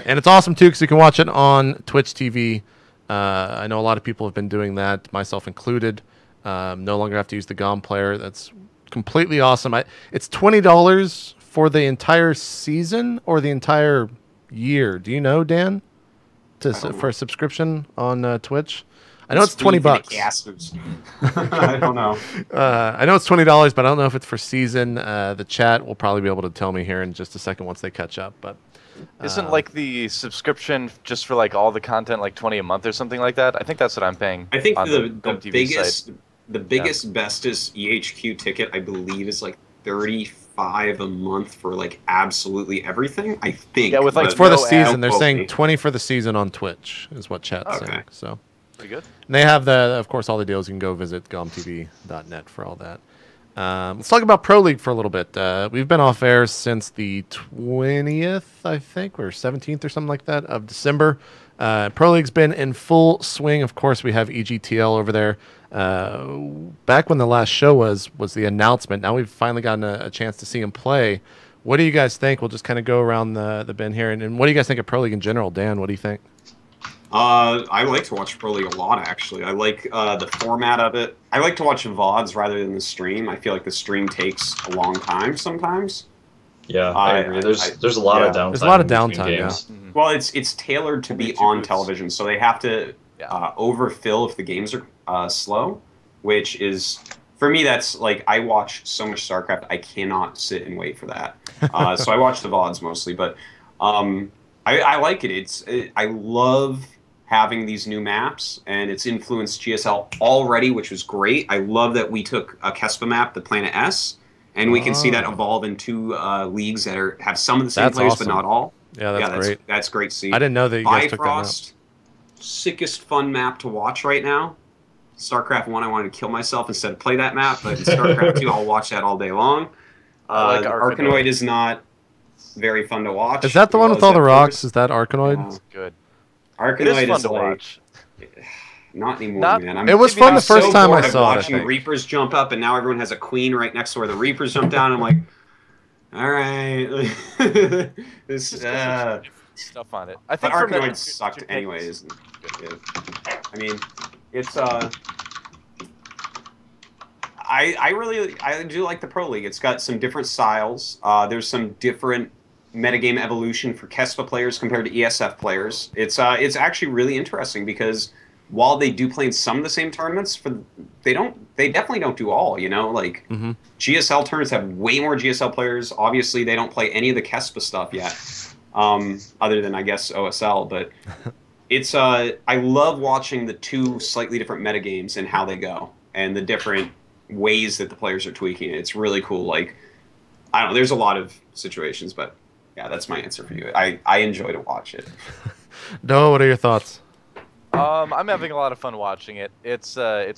And it's awesome, too, because you can watch it on Twitch TV. I know a lot of people have been doing that, myself included. No longer have to use the GOM player. That's completely awesome. It's $20 for the entire season or the entire year. Do you know, Dan? For a subscription on Twitch? I know it's $20. I don't know. I know it's $20, but I don't know if it's for season. The chat will probably be able to tell me here in just a second once they catch up. But Isn't like the subscription just for like all the content like 20 a month or something like that? I think that's what I'm paying. I think on the GoTV biggest site. bestest EHQ ticket I believe is like $35 a month for like absolutely everything. I think. Yeah, with like it's for the no season. ad. They're quote saying me. 20 for the season on Twitch is what chat's Okay. saying. So Pretty good. and they have of course, all the deals. You can go visit gomtv.net for all that. Let's talk about Pro League for a little bit. We've been off air since the 20th, I think, or 17th or something like that of December. Pro League's been in full swing. Of course, we have EGTL over there. Back when the last show was the announcement. Now we've finally gotten a chance to see him play. What do you guys think? We'll just kind of go around the bend here. And what do you guys think of Pro League in general? Dan, what do you think? I like to watch Pro League a lot, actually. I like the format of it. I like to watch VODs rather than the stream. I feel like the stream takes a long time sometimes. Yeah, I agree. There's a lot of downtime. There's a lot of in between downtime, yeah. games. Well, it's tailored to be two on booths. television, so they have to overfill if the games are slow, which is, for me, that's like, I watch so much StarCraft, I cannot sit and wait for that. So I watch the VODs mostly, but I like it. I love having these new maps, and it's influenced GSL already, which was great. I love that we took a Kespa map, the Planet S, and we can see that evolve into leagues that have some of the same That's players, awesome. but not all. Yeah, that's great. That's great to see. I didn't know that you guys took that out. Bifrost, sickest fun map to watch right now. StarCraft 1, I wanted to kill myself instead of play that map, but in StarCraft 2, I'll watch that all day long. I like Arkanoid is not very fun to watch. Is that the one with all the rocks? Is that Arkanoid? Good. Arkanoid It is fun to like, watch. Not anymore, Not- man. It was maybe fun not the first so time I bored of saw it. I watching think. Reapers jump up, and now everyone has a queen right next to where the Reapers jump down. I'm like, all right, this. Stuff on it. I But think from Arkanoid that- sucked anyways. I mean, it's I do like the Pro League. It's got some different styles. There's some different metagame evolution for Kespa players compared to ESF players. It's actually really interesting because while they do play in some of the same tournaments, they definitely don't do all. You know, like GSL tournaments have way more GSL players. Obviously, they don't play any of the Kespa stuff yet, other than I guess OSL. But it's I love watching the two slightly different metagames and how they go and the different ways that the players are tweaking it. It's really cool. Like, I don't know, there's a lot of situations, but yeah, that's my answer for you. I enjoy to watch it. Noah, what are your thoughts? I'm having a lot of fun watching it. It's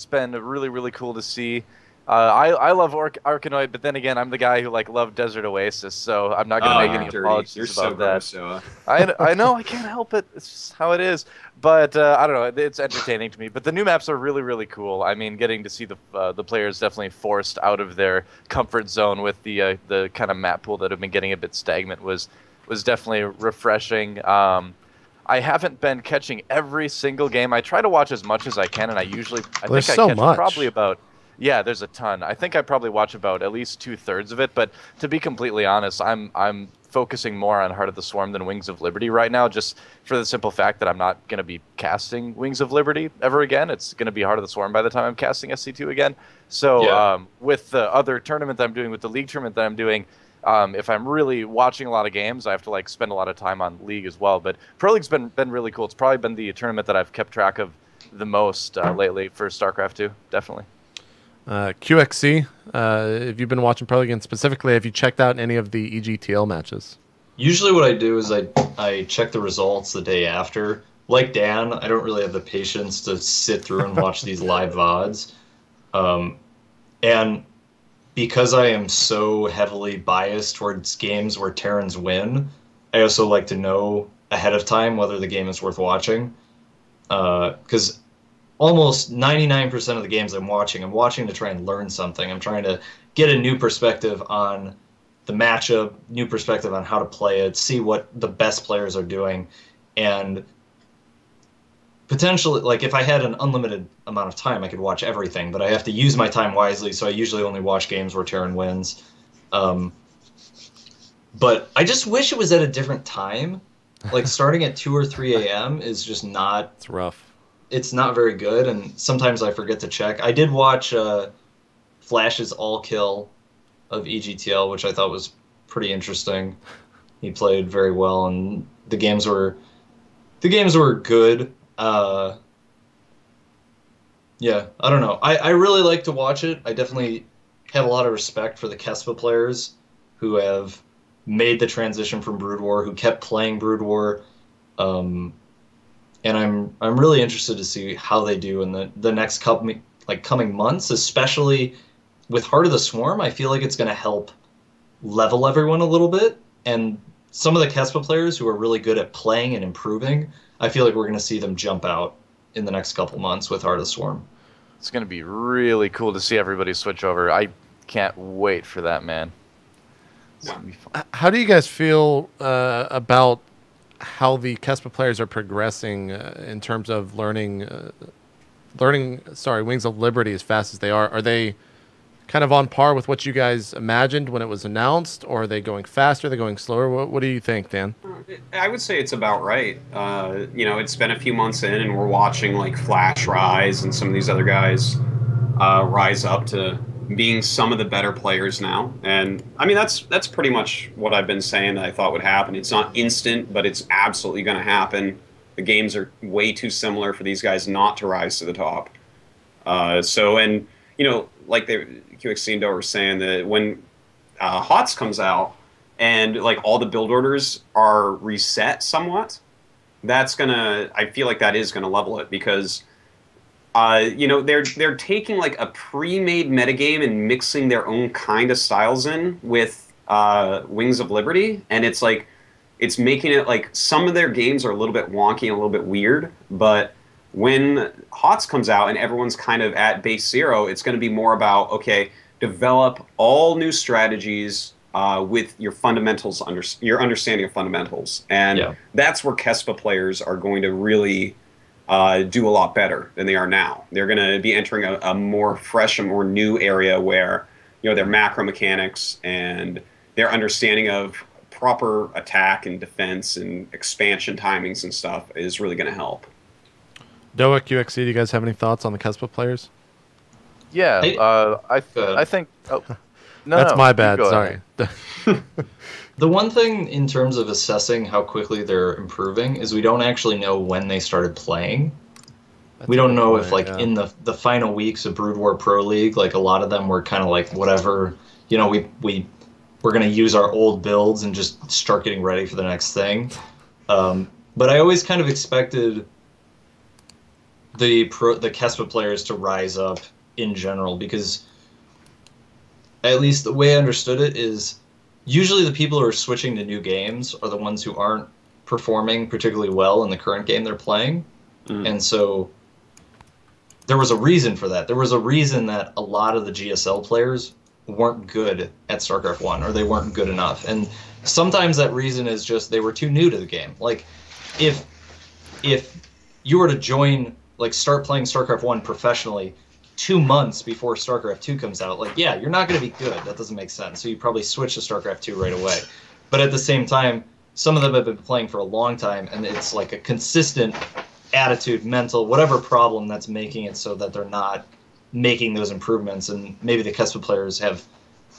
been really, really cool to see. I love Arkanoid, but then again, I'm the guy who loved Desert Oasis, so I'm not gonna make any apologies You're about so that. I know, I can't help it. It's just how it is. But I don't know, it's entertaining to me. But the new maps are really, really cool. I mean, getting to see the players definitely forced out of their comfort zone with the kind of map pool that have been getting a bit stagnant was definitely refreshing. I haven't been catching every single game. I try to watch as much as I can, and I catch probably about. Yeah, there's a ton. I think I probably watch about at least 2/3 of it. But to be completely honest, I'm focusing more on Heart of the Swarm than Wings of Liberty right now, just for the simple fact that I'm not going to be casting Wings of Liberty ever again. It's going to be Heart of the Swarm by the time I'm casting SC2 again. So with the other tournament that I'm doing, with the League tournament that I'm doing, if I'm really watching a lot of games, I have to spend a lot of time on League as well. But Pro League's been really cool. It's probably been the tournament that I've kept track of the most lately for StarCraft 2, definitely. QXC, if you've been watching Pro League, and specifically, have you checked out any of the EGTL matches? Usually what I do is I check the results the day after. Like Dan, I don't really have the patience to sit through and watch these live VODs. And because I am so heavily biased towards games where Terrans win, I also like to know ahead of time whether the game is worth watching. Because almost 99% of the games I'm watching to try and learn something. I'm trying to get a new perspective on the matchup, new perspective on how to play it, see what the best players are doing, and potentially, if I had an unlimited amount of time, I could watch everything, but I have to use my time wisely, so I usually only watch games where Terran wins. But I just wish it was at a different time. Starting at 2 or 3 a.m. is just not... It's rough. It's not very good, and sometimes I forget to check. I did watch Flash's All Kill of EGTL, which I thought was pretty interesting. He played very well, and the games were good. Yeah, I don't know. I really like to watch it. I definitely have a lot of respect for the Kespa players who have made the transition from Brood War, who kept playing Brood War. And I'm really interested to see how they do in the next coming months, especially with Heart of the Swarm. I feel like it's going to help level everyone a little bit, and some of the Kespa players who are really good at playing and improving, I feel like we're going to see them jump out in the next couple months with Heart of the Swarm. It's going to be really cool to see everybody switch over. I can't wait for that, man. It's going to be fun. How do you guys feel about how the Kespa players are progressing in terms of learning Wings of Liberty as fast as they are? Are they kind of on par with what you guys imagined when it was announced, or are they going faster? Are they going slower? What do you think, Dan? I would say it's about right. It's been a few months in, and we're watching Flash rise and some of these other guys rise up to being some of the better players now. And I mean, that's pretty much what I've been saying that I thought would happen. It's not instant, but it's absolutely going to happen. The games are way too similar for these guys not to rise to the top. Like the QXC and Doe were saying, that when HOTS comes out and all the build orders are reset somewhat, I feel like that is gonna level it, because they're taking a pre-made metagame and mixing their own kind of styles in with Wings of Liberty, and it's making it some of their games are a little bit wonky and a little bit weird, but when HOTS comes out and everyone's kind of at base zero, it's going to be more about, okay, develop all new strategies with your fundamentals, your understanding of fundamentals. And that's where Kespa players are going to really do a lot better than they are now. They're going to be entering a more fresh, a more new area where, you know, their macro mechanics and their understanding of proper attack and defense and expansion timings and stuff is really going to help. Doak, UXC, do you guys have any thoughts on the Kespa players? Yeah, Hey, I think. Oh, no, That's no, my you bad. go Sorry. ahead. The one thing in terms of assessing how quickly they're improving is we don't actually know when they started playing. We don't know if, like, in the final weeks of Brood War Pro League, like, a lot of them were kind of like, whatever, you know, we're going to use our old builds and just start getting ready for the next thing. But I always kind of expected the Kespa players to rise up in general, because at least the way I understood it is usually the people who are switching to new games are the ones who aren't performing particularly well in the current game they're playing. And so there was a reason for that. There was a reason that a lot of the GSL players weren't good at StarCraft 1, or they weren't good enough. And sometimes that reason is just they were too new to the game. Like, if you were to join, like, start playing StarCraft 1 professionally 2 months before StarCraft 2 comes out, like, yeah, you're not going to be good. That doesn't make sense. So you probably switch to StarCraft 2 right away. But at the same time, some of them have been playing for a long time, and it's like a consistent attitude, mental, whatever problem that's making it so that they're not making those improvements. And maybe the Kespa players have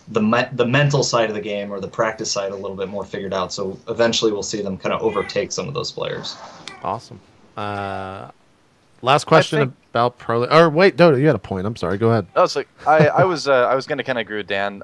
the mental side of the game or the practice side a little bit more figured out. So eventually we'll see them kind of overtake some of those players. Awesome. Last question about Pro League. Or wait, Dota, you had a point. I'm sorry. Go ahead. No, it's like I was going to kind of agree with Dan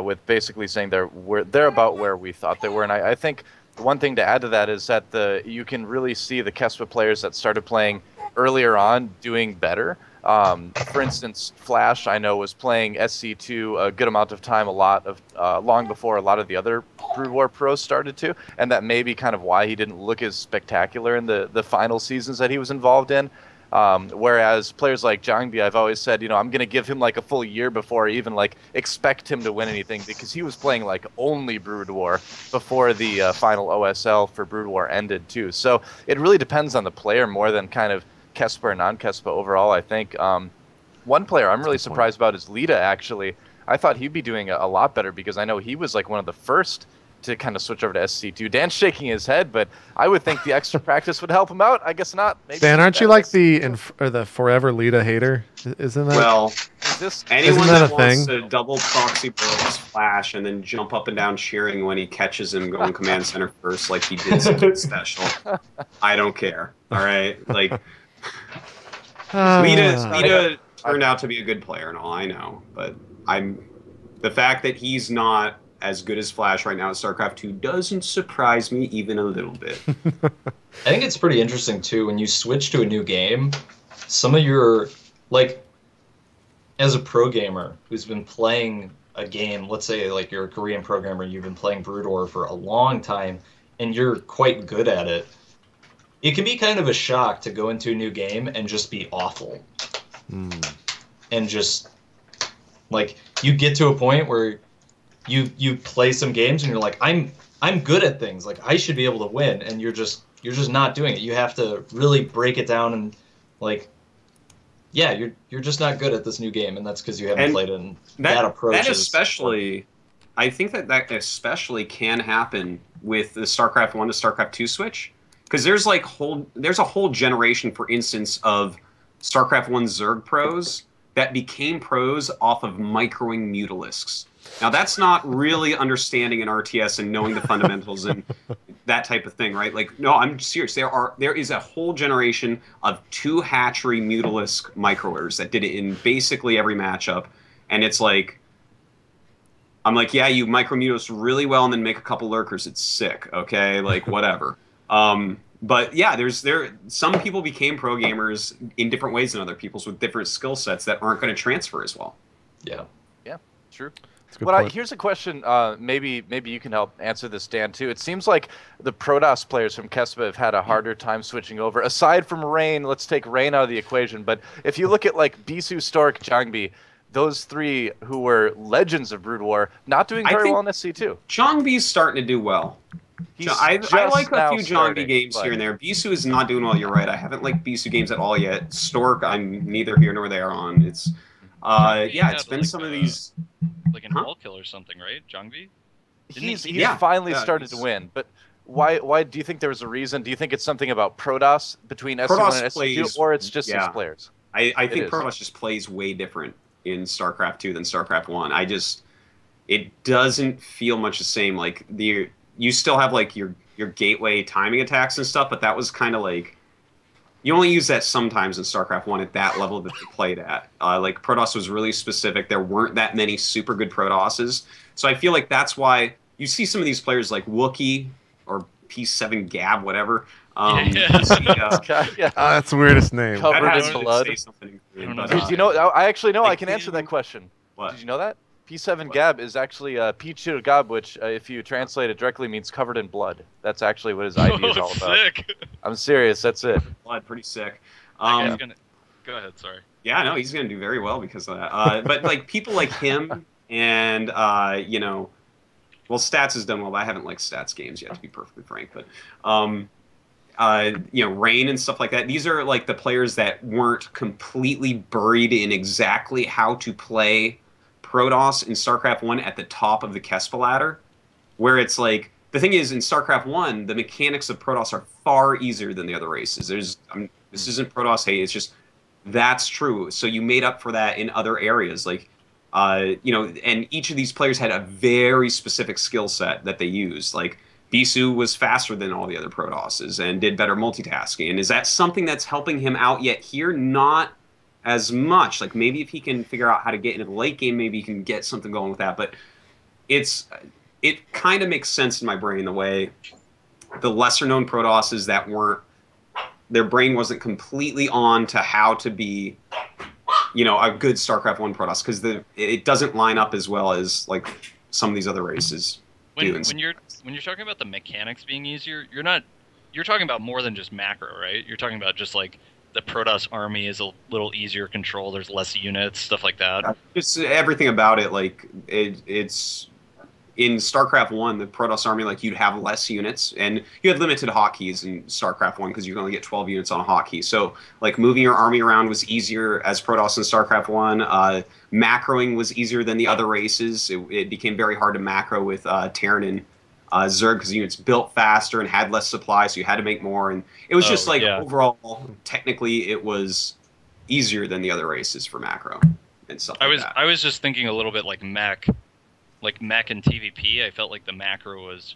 with basically saying they're about where we thought they were, and I think one thing to add to that is that you can really see the Kespa players that started playing earlier on doing better. For instance, Flash, I know, was playing SC2 a good amount of time, long before a lot of the other Brood War pros started to, and that may be kind of why he didn't look as spectacular in the final seasons that he was involved in. Whereas players like Zhangbi, I've always said, you know, I'm going to give him like a full year before I even like expect him to win anything, because he was playing like only Brood War before the final OSL for Brood War ended too. So it really depends on the player more than kind of Kespa or non-Kespa overall, I think. One player I'm really surprised about is Lita, actually. I thought he'd be doing a lot better, because I know he was like one of the first to kind of switch over to SC2. Dan's shaking his head, but I would think the extra practice would help him out. I guess not. Maybe Dan, aren't you like the forever Lita hater? Isn't that? Well, anyone that that a wants thing? to double proxy burst Flash and then jump up and down cheering when he catches him going command center first, like he did something special, I don't care. All right, like Lita turned out to be a good player and all, I know, but the fact that he's not as good as Flash right now at StarCraft 2 doesn't surprise me even a little bit. I think it's pretty interesting too when you switch to a new game. Some of your, like, as a pro gamer who's been playing a game, let's say like you're a Korean programmer, you've been playing Brood War for a long time, and you're quite good at it. It can be kind of a shock to go into a new game and just be awful. And just, like, you get to a point where you play some games and you're like, I'm good at things, like I should be able to win, and you're just not doing it. You have to really break it down and, like, yeah, you're just not good at this new game, and that's because you haven't played it. And that approach that especially, I think that especially can happen with the StarCraft 1 to StarCraft 2 switch, because there's a whole generation, for instance, of StarCraft 1 Zerg pros that became pros off of microing Mutalisks. Now, that's not really understanding an RTS and knowing the fundamentals and that type of thing, right? Like, no, I'm serious. There is a whole generation of 2 hatchery Mutalisk microers that did it in basically every matchup. And it's like, I'm like, yeah, you micro Mutalisk really well and then make a couple lurkers. It's sick, okay? Like, whatever. But yeah, some people became pro gamers in different ways than other people's with different skill sets that aren't going to transfer as well. Yeah. Yeah, true. Well, here's a question. Maybe you can help answer this, Dan, too. It seems like the Protoss players from Kespa have had a harder time switching over. Aside from Rain, let's take Rain out of the equation. But if you look at like Bisu, Stork, Zhangbi, those 3 who were legends of Brood War, not doing very well in SC2. Zhangbi's starting to do well. He's I just like a now few John B starting, games but here and there. Bisu is not doing well. You're right. I haven't liked Bisu games at all yet. Stork, I'm neither here nor there on. It's Jungvi yeah, it's had, been like, some of these. like an Huh? all kill or something, right? Jungvi? he's Yeah, finally yeah, started to he's- win. But why do you think there was a reason? Do you think it's something about Protoss between SC1 Protoss and SC2, plays- or it's just his yeah. players? I think is. Protoss just plays way different in StarCraft 2 than StarCraft 1. It doesn't feel much the same. Like you still have like your gateway timing attacks and stuff, but that was kind of like you only use that sometimes in StarCraft 1 at that level that they played at. Like Protoss was really specific. There weren't that many super good Protosses. So I feel like that's why you see some of these players like Wookiee or P7 Gab, whatever. Yeah. you see, Yeah. That's the weirdest name. Covered that in has to blood. say something. I don't know. Did you know? I actually know. I like can answer that him- question. What? Did you know that? P7 Gab is actually Pichu Gab, which, if you translate it directly, means covered in blood. That's actually what his ID is all about. Sick. I'm serious. That's it. Blood, pretty sick. That guy's gonna... Go ahead, sorry. Yeah, no, he's going to do very well because of that. But like people like him and you know, well, Stats has done well, but I haven't liked Stats games yet, to be perfectly frank. But you know, Rain and stuff like that. These are like the players that weren't completely buried in exactly how to play Protoss in StarCraft 1 at the top of the Kespa ladder, where it's like the thing is in StarCraft 1, the mechanics of Protoss are far easier than the other races. This isn't Protoss hate. It's just that's true. So you made up for that in other areas, like you know, and each of these players had a very specific skill set that they used. Like Bisu was faster than all the other Protosses and did better multitasking. And is that something that's helping him out yet here? Not as much. Like maybe if he can figure out how to get into the late game, maybe he can get something going with that. But it kind of makes sense in my brain the way the lesser known Protosses that weren't, their brain wasn't completely on to how to be, you know, a good StarCraft 1 Protoss, because it doesn't line up as well as like some of these other races do. When you're talking about the mechanics being easier, you're talking about more than just macro, right? You're talking about just like the Protoss army is a little easier to control. There's less units, stuff like that. It's everything about it. Like it's in StarCraft 1, the Protoss army, like you'd have less units, and you had limited hotkeys in StarCraft 1 because you can only get 12 units on a hotkey. So like moving your army around was easier as Protoss in StarCraft 1. Macroing was easier than the other races. It became very hard to macro with Terran and Zerg because units built faster and had less supply, so you had to make more. And it was just like overall, technically, it was easier than the other races for macro and stuff like that. I was just thinking a little bit like mech and TVP. I felt like the macro was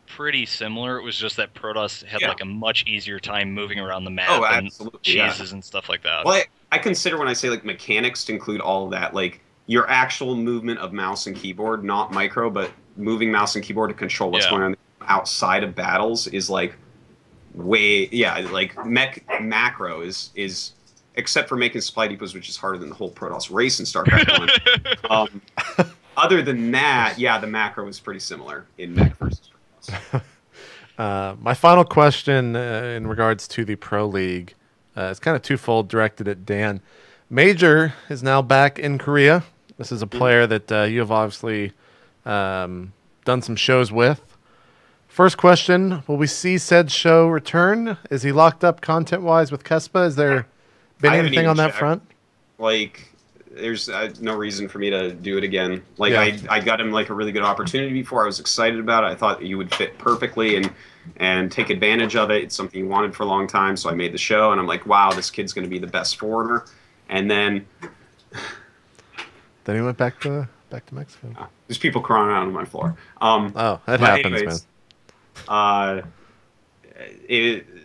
pretty similar. It was just that Protoss had like a much easier time moving around the map and cheeses and stuff like that. Well, I consider when I say like mechanics to include all of that, like your actual movement of mouse and keyboard, not micro, but moving mouse and keyboard to control what's going on outside of battles is like way like macro is except for making supply depots, which is harder than the whole Protoss race in StarCraft 1. Other than that, the macro is pretty similar in mech versus Protoss. My final question in regards to the Pro League is kind of twofold, directed at Dan. Major is now back in Korea. This is a player that you have obviously done some shows with. First question, will we see said show return? Is he locked up content-wise with Kespa? Has there been anything on that front? Like, there's no reason for me to do it again. Like, I got him like a really good opportunity before. I was excited about it. I thought you would fit perfectly and take advantage of it. It's something you wanted for a long time, so I made the show, and I'm like, wow, this kid's going to be the best foreigner. And then he went back to Mexico. There's people crawling around on my floor. That happens, man.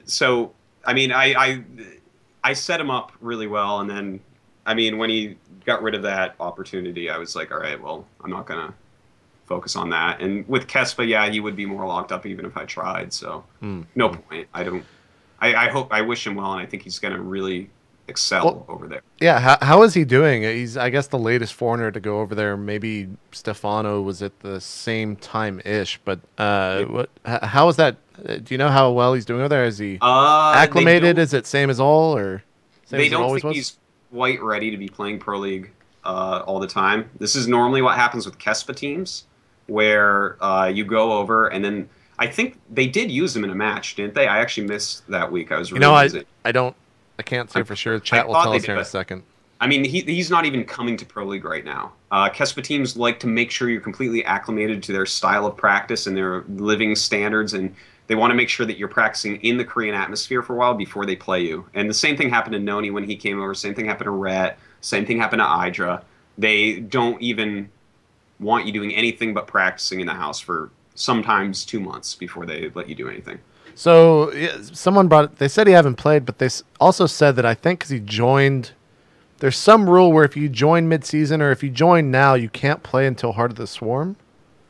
So I mean, I set him up really well, and then I mean, when he got rid of that opportunity, I was like, all right, well, I'm not gonna focus on that. And with Kespa, he would be more locked up even if I tried. So no point. I wish him well, and I think he's gonna really excel over there. Yeah, how is he doing? He's, I guess, the latest foreigner to go over there. Maybe Stefano was at the same time-ish, but how is that? Do you know how well he's doing over there? Is he acclimated? Is it same as all, or same they as it don't always think was? He's quite ready to be playing Pro League all the time. This is normally what happens with Kespa teams, where you go over and then I think they did use him in a match, didn't they? I actually missed that week. I was really busy. I can't say for sure. Chat will tell us here in a second. I mean, he's not even coming to Pro League right now. Kespa teams like to make sure you're completely acclimated to their style of practice and their living standards, and they want to make sure that you're practicing in the Korean atmosphere for a while before they play you. And the same thing happened to Noni when he came over. Same thing happened to Rhett. Same thing happened to Idra. They don't even want you doing anything but practicing in the house for sometimes 2 months before they let you do anything. So someone brought it. They said he haven't played, but they also said that I think because he joined, there's some rule where if you join mid-season or if you join now, you can't play until Heart of the Swarm.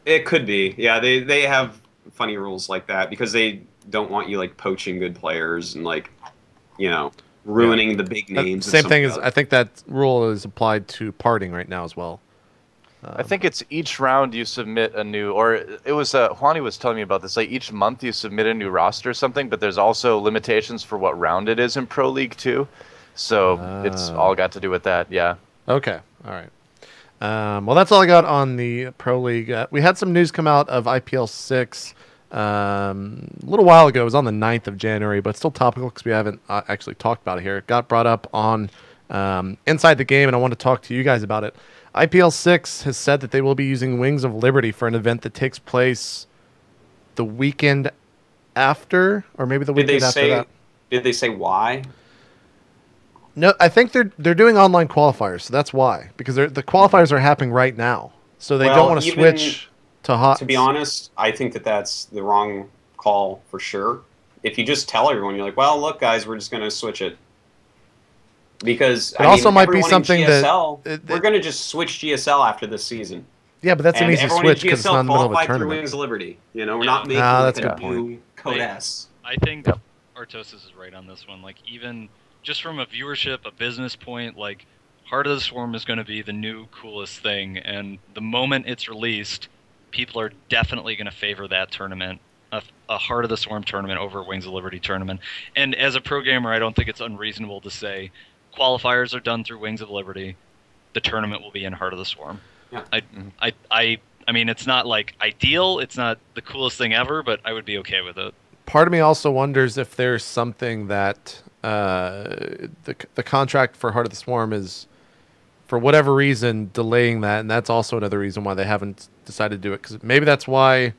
It could be. Yeah, they have funny rules like that because they don't want you like poaching good players and like, ruining the big names. Same thing as I think that rule is applied to parting right now as well. I think it's each round you submit a new, or it was Juani was telling me about this. Like each month you submit a new roster or something, but there's also limitations for what round it is in Pro League too. So it's all got to do with that. Yeah. Okay. All right. Well, that's all I got on the Pro League. We had some news come out of IPL 6 a little while ago. It was on the 9th of January, but it's still topical because we haven't actually talked about it here. It got brought up on Inside the Game, and I want to talk to you guys about it. IPL 6 has said that they will be using Wings of Liberty for an event that takes place the weekend after, or maybe the weekend after that. Did they say why? No, I think they're doing online qualifiers, so that's why. Because the qualifiers are happening right now, so they don't want to switch to hot. To be honest, I think that's the wrong call for sure. If you just tell everyone, you're like, well, look, guys, we're just going to switch it. Because it also might be something GSL, we're going to just switch GSL after this season. Yeah, but that's an easy switch because it's not in the middle of a tournament. Wings of Liberty. We're not making like a new Code S. I think Artosis is right on this one. Like even just from a viewership, a business point, like Heart of the Swarm is going to be the new coolest thing, and the moment it's released, people are definitely going to favor that tournament. A Heart of the Swarm tournament over Wings of Liberty tournament. And as a pro gamer, I don't think it's unreasonable to say qualifiers are done through Wings of Liberty. The tournament will be in Heart of the Swarm. Yeah. I mean, it's not like ideal. It's not the coolest thing ever, but I would be okay with it. Part of me also wonders if there's something that the contract for Heart of the Swarm is, for whatever reason, delaying that, and that's also another reason why they haven't decided to do it. Because maybe that's why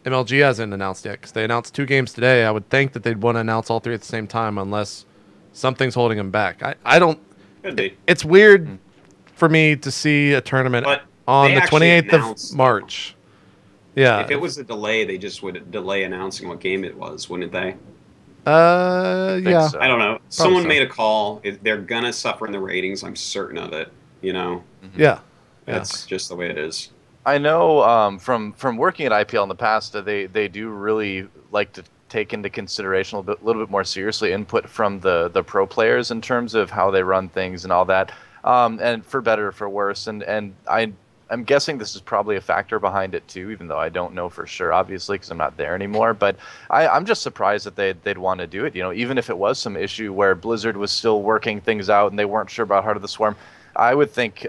MLG hasn't announced yet. Because they announced 2 games today. I would think that they'd want to announce all 3 at the same time, unless something's holding them back. I don't. Could be. It's weird for me to see a tournament on the 28th of March. Yeah. If it was a delay, they just would delay announcing what game it was, wouldn't they? Yeah. So. I don't know. Someone made a call. They're gonna suffer in the ratings. I'm certain of it. Yeah. That's just the way it is. I know from working at IPL in the past, they do really like to take into consideration a little bit more seriously input from the pro players in terms of how they run things and all that, and for better or for worse. And I'm guessing this is probably a factor behind it too, even though I don't know for sure, obviously, because I'm not there anymore. But I'm just surprised that they'd want to do it. Even if it was some issue where Blizzard was still working things out and they weren't sure about Heart of the Swarm, I would think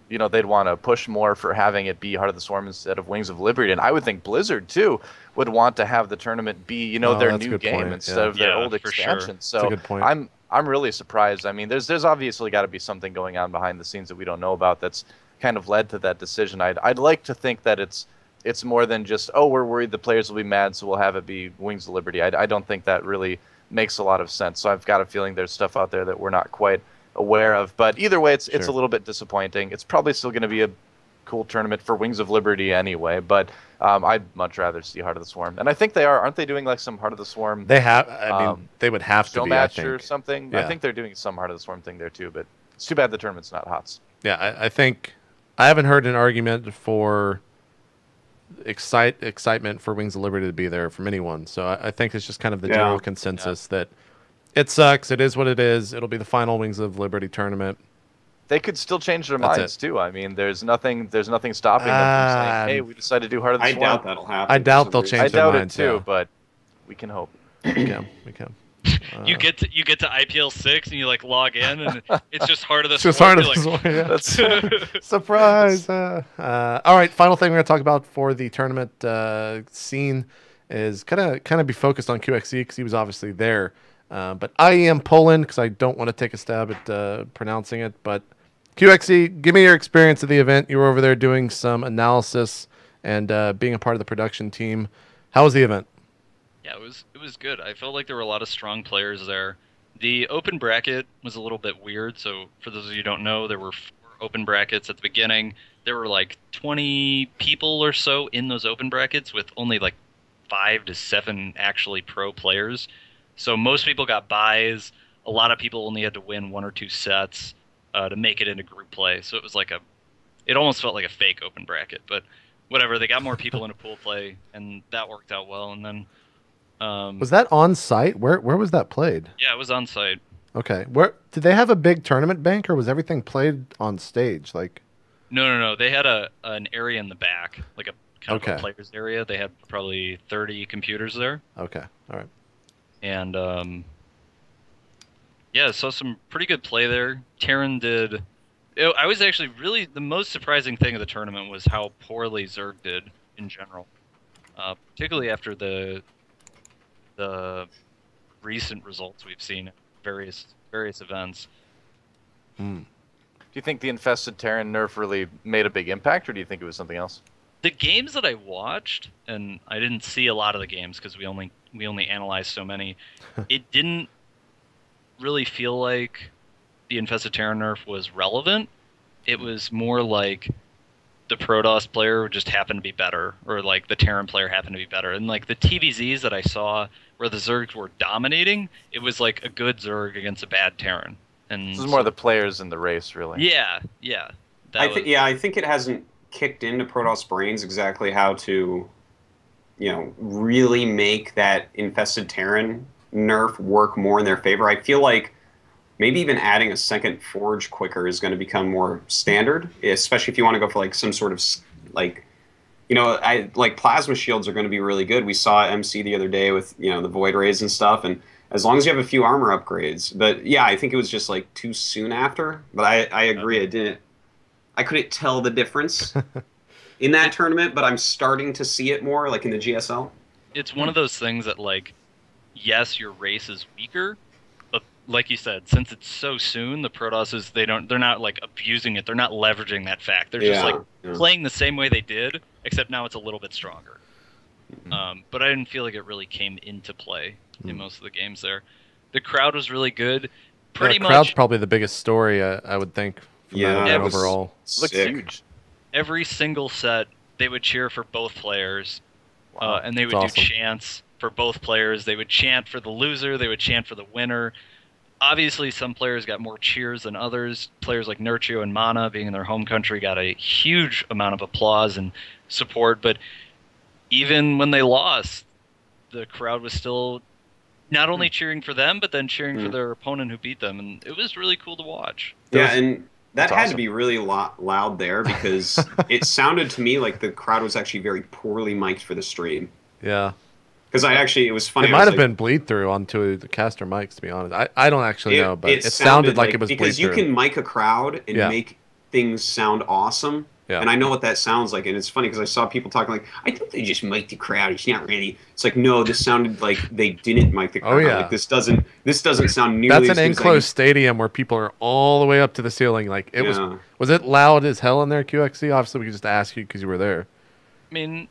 they'd want to push more for having it be Heart of the Swarm instead of Wings of Liberty. And I would think Blizzard too would want to have the tournament be their new game instead of their old expansion. Sure. That's a good point. I'm really surprised. I mean, there's obviously got to be something going on behind the scenes that we don't know about that's kind of led to that decision. I'd like to think that it's more than just, we're worried the players will be mad, so we'll have it be Wings of Liberty. I don't think that really makes a lot of sense. So I've got a feeling there's stuff out there that we're not quite aware of. But either way, it's a little bit disappointing. It's probably still going to be a cool tournament for Wings of Liberty anyway, but I'd much rather see Heart of the Swarm. And I think they aren't they doing like some Heart of the Swarm? They have. I mean, they would have to be, match I think. Or something. Yeah. I think they're doing some Heart of the Swarm thing there too, but it's too bad the tournament's not HOTS. Yeah, I think I haven't heard an argument for excitement for Wings of Liberty to be there from anyone. So I think it's just kind of the general consensus that it sucks. It is what it is. It'll be the final Wings of Liberty tournament. They could still change their minds too. I mean, there's nothing stopping them from saying, "Hey, we decided to do Heart of the Swarm." I doubt that'll happen. I doubt they'll change their minds. I doubt it too, but we can hope. We can. You get to IPL 6 and you like log in and it's just Heart of the It's just Swarm. Heart of the Swarm. Yeah. Surprise. All right, final thing we're going to talk about for the tournament scene is kind of be focused on QXE because he was obviously there. But I am Poland because I don't want to take a stab at pronouncing it. But QXE, give me your experience of the event. You were over there doing some analysis and being a part of the production team. How was the event? Yeah, it was good. I felt like there were a lot of strong players there. The open bracket was a little bit weird. So for those of you who don't know, there were 4 open brackets at the beginning. There were like 20 people or so in those open brackets with only like 5 to 7 actually pro players. So most people got buys. A lot of people only had to win 1 or 2 sets to make it into group play. So it was like it almost felt like a fake open bracket, but whatever. They got more people into pool play, and that worked out well. And then was that on site? Where was that played? Yeah, it was on site. Okay. Where did they have a big tournament bank, or was everything played on stage? Like, No. They had an area in the back, like a kind of a players area. They had probably 30 computers there. Okay. All right. And yeah, saw some pretty good play there. Terran did. I was actually really the most surprising thing of the tournament was how poorly Zerg did in general, particularly after the recent results we've seen at various events. Do you think the Infested Terran nerf really made a big impact, or do you think it was something else? The games that I watched, and I didn't see a lot of the games because we only analyzed so many, it didn't really feel like the Infested Terran nerf was relevant. It was more like the Protoss player just happened to be better, or like the Terran player happened to be better. And like the TVZs that I saw where the Zergs were dominating, it was like a good Zerg against a bad Terran. And this is more the players in the race, really. Yeah. I think it hasn't kicked into Protoss brains exactly how to, really make that Infested Terran nerf work more in their favor. I feel like maybe even adding a second Forge quicker is going to become more standard, especially if you want to go for like some sort of plasma shields are going to be really good. We saw MC the other day with the Void Rays and stuff, and as long as you have a few armor upgrades. But yeah, I think it was just like too soon after. But I agree, I couldn't tell the difference in that tournament, but I'm starting to see it more, like in the GSL. It's one of those things that, like, yes, your race is weaker, but like you said, since it's so soon, the Protosses, they're not like abusing it. They're not leveraging that fact. They're just playing the same way they did, except now it's a little bit stronger. But I didn't feel like it really came into play in most of the games there. The crowd was really good. Pretty much. The crowd's probably the biggest story, I would think. Overall. Looks huge. Every single set, they would cheer for both players, and they would do chants for both players. They would chant for the loser. They would chant for the winner. Obviously, some players got more cheers than others. Players like Nurchio and Mana, being in their home country, got a huge amount of applause and support. But even when they lost, the crowd was still not only cheering for them, but then cheering for their opponent who beat them. And it was really cool to watch. Yeah, and that had to be really loud there because it sounded to me like the crowd was actually very poorly mic'd for the stream. Yeah. Because it was funny. It might have been bleed through onto the caster mics, to be honest. I don't actually know, but it sounded like it was bleed through. Because you can mic a crowd and make things sound awesome. Yeah. And I know what that sounds like, and it's funny because I saw people talking like, I think they just mic'd the crowd. It's not really. It's like, no, this sounded like they didn't mic the crowd. Oh yeah. Like this doesn't sound nearly. That's an enclosed stadium where people are all the way up to the ceiling. Like it was it loud as hell in there, QXC? Obviously, we could just ask you because you were there. I mean,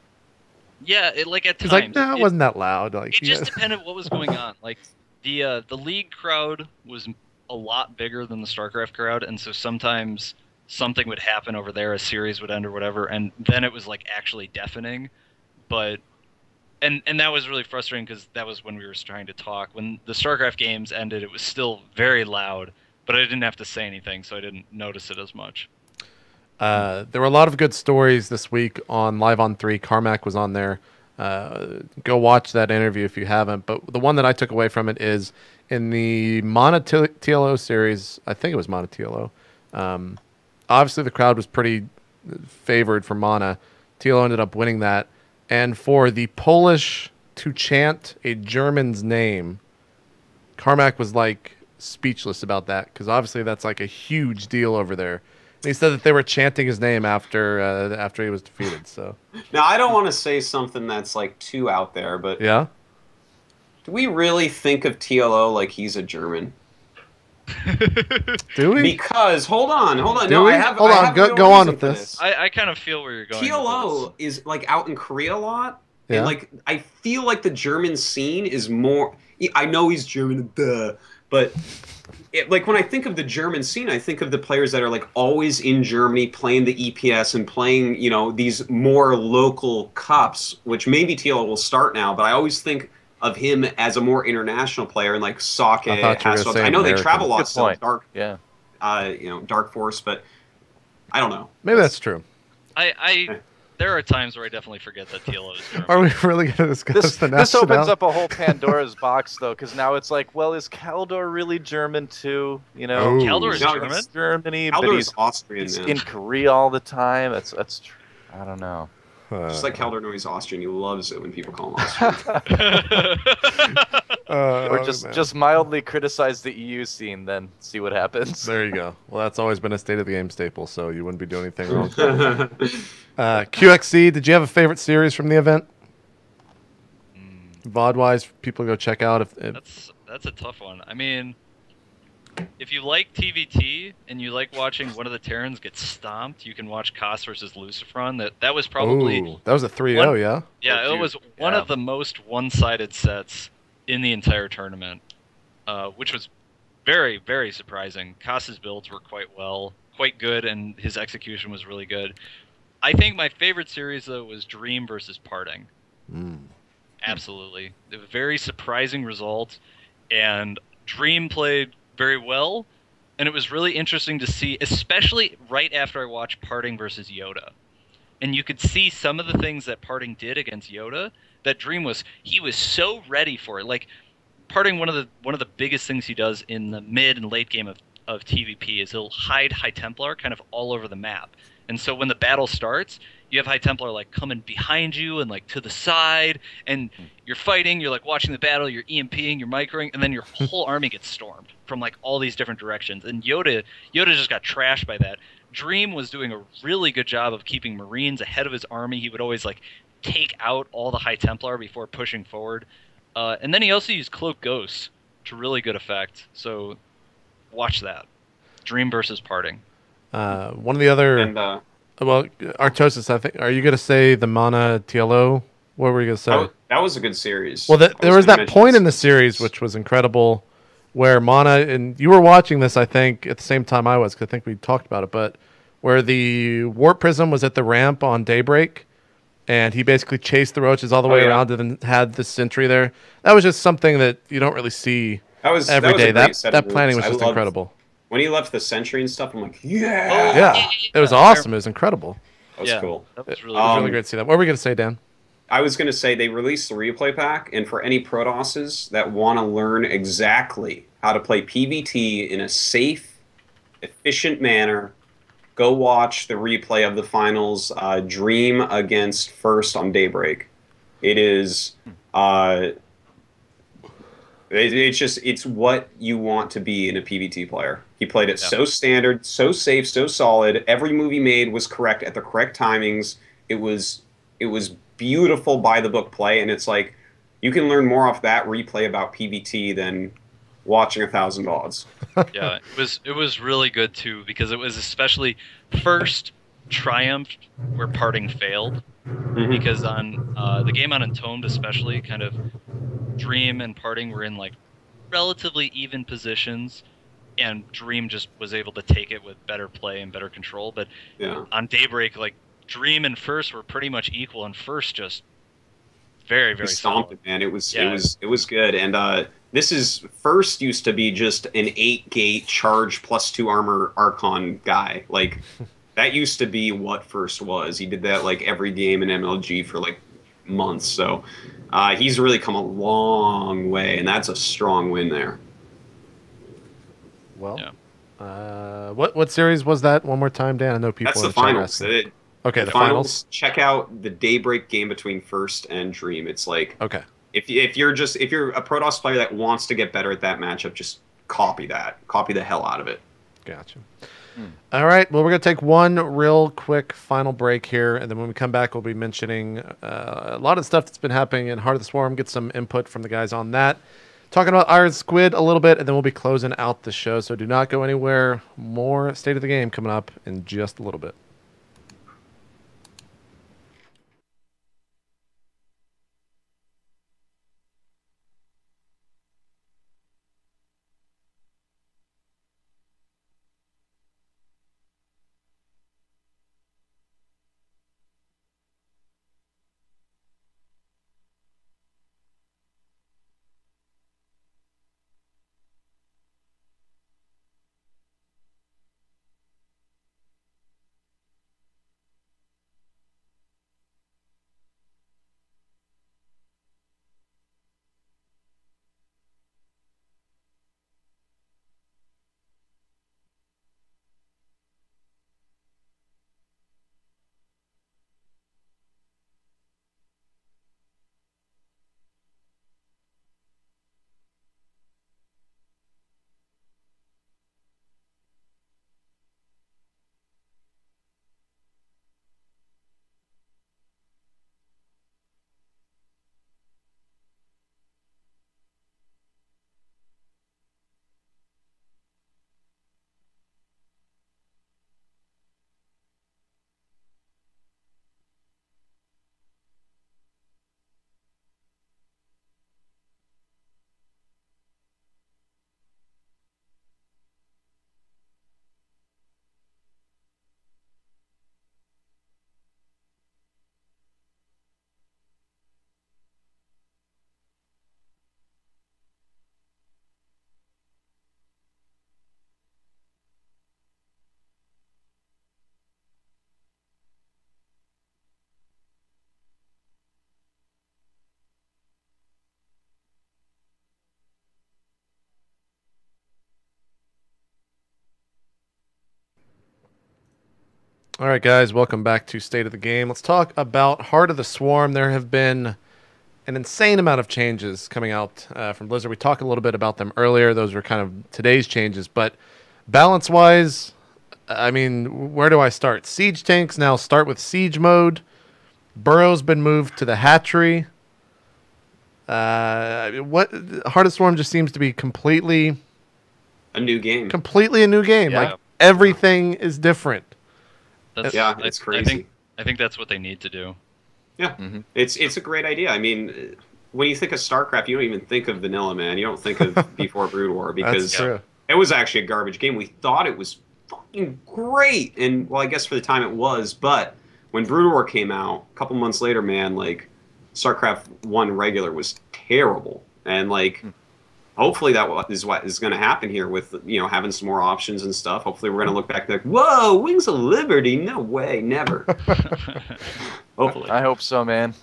yeah, like at times. Like, no, it wasn't that loud. Like it just depended what was going on. Like the league crowd was a lot bigger than the StarCraft crowd, and so sometimes something would happen over there, a series would end or whatever, and then it was like actually deafening. But and that was really frustrating because that was when we were trying to talk. When the StarCraft games ended, it was still very loud, but I didn't have to say anything, so I didn't notice it as much. There were a lot of good stories this week on Live on 3. Carmack was on there. Go watch that interview if you haven't. But the one that I took away from it is in the Mana TLO series, I think it was Mana TLO, obviously the crowd was pretty favored for Mana. TLO ended up winning that. And for the Polish to chant a German's name, Carmack was like speechless about that because obviously that's like a huge deal over there. He said that they were chanting his name after he was defeated. So Now, I don't want to say something that's like too out there, but yeah, do we really think of TLO like he's a German? do we? Because hold on. Do No, we? I have. Hold I on, have go real on reason with for this. I kind of feel where you're going. TLO is like out in Korea a lot, Yeah. and like I feel like the German scene is more. I know he's German, duh, but like when I think of the German scene, I think of the players that are like always in Germany playing the EPS and playing, you know, these more local cups, which maybe TLO will start now, but I always think of him as a more international player and like Sake, I thought you were gonna Hassel. say I know they American. travel a lot Good still, point. Dark, Yeah. you know, Dark Force, but I don't know. Maybe that's true. There are times where I definitely forget that TLO is German. Are we really going to discuss the This opens nationality? up a whole Pandora's box, though, because now it's like, well, is Kaldor really German too? You know, Oh. Kaldor is No, German? he's- Germany, but Kaldor he's, is Austrian, he's man. in Korea all the time. That's I don't know. Just like Kaldor, no, he's Austrian. He loves it when people call him Austrian. Or oh, just man. just mildly criticize the EU scene, then see what happens. There you go. Well, that's always been a state of the game staple, so you wouldn't be doing anything wrong. QXC, did you have a favorite series from the event? VOD-wise, people go check out. If That's a tough one. I mean, if you like TVT and you like watching one of the Terrans get stomped, you can watch Koss versus Lucifron. That was probably Ooh, that was a 3-0, one- yeah? yeah, it was one of the most one-sided sets in the entire tournament, which was very, very surprising. Koss's builds were quite good, and his execution was really good. I think my favorite series, though, was Dream versus Parting. Absolutely. A very surprising result, and Dream played very well, and it was really interesting to see, especially right after I watched Parting versus Yoda. And you could see some of the things that Parting did against Yoda that Dream was so ready for it. Like Parting, one of the biggest things he does in the mid and late game of TVP is he'll hide High Templar kind of all over the map. And so when the battle starts, you have High Templar like coming behind you and like to the side, and you're fighting, you're like watching the battle, you're EMPing, you're microing, and then your whole army gets stormed from like all these different directions. And Yoda just got trashed by that. Dream was doing a really good job of keeping Marines ahead of his army. He would always like take out all the High Templar before pushing forward. And then he also used Cloak Ghosts to really good effect. So watch that. Dream versus Parting. One of the other... And well, Artosis, I think... Are you going to say the Mana TLO? What were you going to say? that was a good series. Well, there was gonna that mention point this in the series which was incredible, where Mana, and you were watching this, I think, at the same time I was, because I think we talked about it, but where the Warp Prism was at the ramp on Daybreak, and he basically chased the roaches all the way around and had the sentry there. That was just something that you don't really see every day. That planning was just incredible. When he left the sentry and stuff, I'm like, yeah. Yeah, it was awesome. It was incredible. That was cool. That was It really was really great to see that. What were we going to say, Dan? I was going to say they released the replay pack, and for any Protosses that want to learn exactly how to play PvT in a safe, efficient manner, go watch the replay of the finals, Dream against First on Daybreak. It is... It's what you want to be in a PvT player. He played it so standard, so safe, so solid. Every move he made was correct at the correct timings. It was beautiful by the book play, and it's like you can learn more off that replay about PvT than watching 1,000 VODs. Yeah, it was really good too, because it was especially First triumphed where Parting failed, because on the game on Entombed especially, kind of Dream and Parting were in like relatively even positions, and Dream just was able to take it with better play and better control. But on Daybreak, like Dream and First were pretty much equal, and First just very, very stomped solid. it, man. It was good. And this is First used to be just an 8-gate charge +2 armor Archon guy. Like that used to be what First was. He did that like every game in MLG for like months. So he's really come a long way, and that's a strong win there. Well, what series was that? One more time, Dan. I know people. That's the finals. Okay, the finals. Check out the Daybreak game between First and Dream. It's like if you're a Protoss player that wants to get better at that matchup, just copy that. Copy the hell out of it. Gotcha. All right. Well, we're going to take one real quick final break here. And then when we come back, we'll be mentioning a lot of stuff that's been happening in Heart of the Swarm, get some input from the guys on that. Talking about Iron Squid a little bit, and then we'll be closing out the show. So do not go anywhere. More State of the Game coming up in just a little bit. All right, guys, welcome back to State of the Game. Let's talk about Heart of the Swarm. There have been an insane amount of changes coming out from Blizzard. We talked a little bit about them earlier. Those were kind of today's changes. But balance-wise, I mean, where do I start? Siege tanks now start with siege mode. Burrow's been moved to the hatchery. Heart of the Swarm just seems to be completely a new game. Completely a new game. Yeah. Like, everything is different. It's crazy. I think that's what they need to do. Yeah, it's a great idea. I mean, when you think of StarCraft, you don't even think of vanilla, man. You don't think of Before Brood War because it was actually a garbage game. We thought it was fucking great, and well, I guess for the time it was. But when Brood War came out, a couple months later, man, like StarCraft 1 regular was terrible, and like. Hopefully that is what is going to happen here with, you know, having some more options and stuff. Hopefully we're going to look back like, whoa, Wings of Liberty. No way, never. Hopefully. I hope so, man.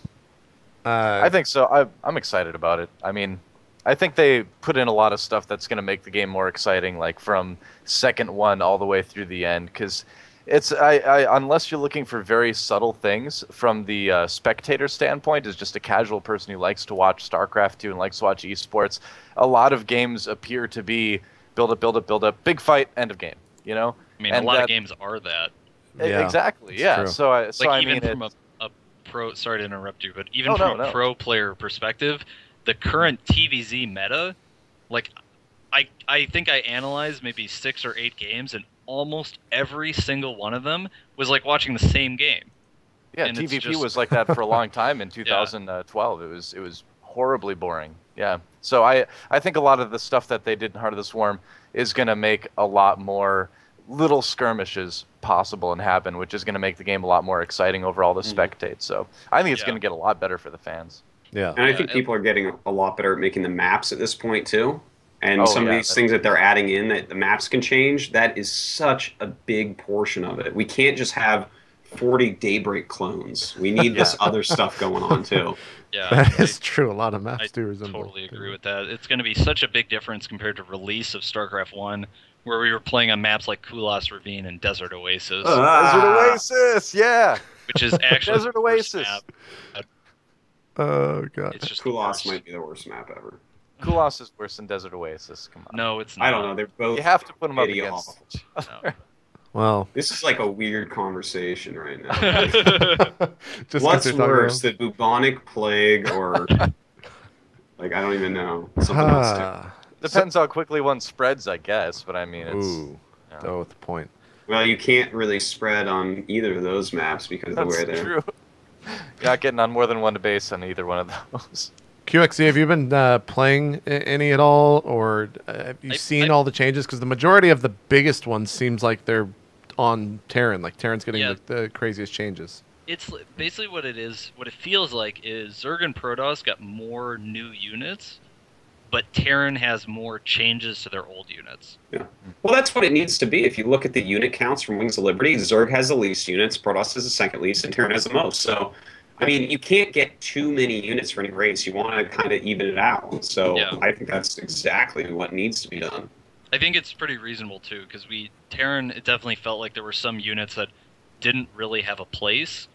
I think so. I'm excited about it. I mean, I think they put in a lot of stuff that's going to make the game more exciting, like from second one all the way through the end, because it's unless you're looking for very subtle things from the spectator standpoint, as just a casual person who likes to watch StarCraft 2 and likes to watch esports, a lot of games appear to be build up, big fight, end of game. You know, I mean, a lot of games are that. Yeah, exactly. Yeah. True. So I even mean, from a pro. Sorry to interrupt you, but even from a pro player perspective, the current TVZ meta, like I think I analyzed maybe 6 or 8 games, and almost every single one of them was like watching the same game. Yeah, and TVP was like that for a long time in 2012. It was horribly boring. Yeah. So I think a lot of the stuff that they did in Heart of the Swarm is going to make a lot more little skirmishes possible and happen, which is going to make the game a lot more exciting overall to spectate. So I think it's going to get a lot better for the fans. Yeah. And I think people are getting a lot better at making the maps at this point too. And some of these things that they're adding in that the maps can change, that is such a big portion of it. We can't just have 40 Daybreak clones. We need this other stuff going on too. Yeah, that is true. A lot of maps do resemble. I totally agree with that. It's going to be such a big difference compared to release of StarCraft 1, where we were playing on maps like Kulas Ravine and Desert Oasis. Desert Oasis, yeah. Which is actually Desert Oasis. Oh god. It's just Kulas might be the worst map ever. Kulas is worse than Desert Oasis. Come on. No, it's not. I don't know. They're both. You have to put them up idiotic. against each other. Well, This is like a weird conversation right now. just What's worse, the bubonic plague or like I don't even know. Something else too. Depends how quickly one spreads, I guess. But I mean, it's oh, with the point. Well, you can't really spread on either of those maps because of the way they're. True. You're not getting on more than one base on either one of those. QXC, have you been playing any at all, or have you seen all the changes? Because the majority of the biggest ones seems like they're on Terran. Like Terran's getting the craziest changes. It's basically what it is. What it feels like is Zerg and Protoss got more new units, but Terran has more changes to their old units. Yeah. Well, that's what it needs to be. If you look at the unit counts from Wings of Liberty, Zerg has the least units, Protoss has the second least, and Terran has the most. So, I mean, you can't get too many units for any race. You want to kind of even it out. So I think that's exactly what needs to be done. I think it's pretty reasonable, too, because Terran, it definitely felt like there were some units that didn't really have a place,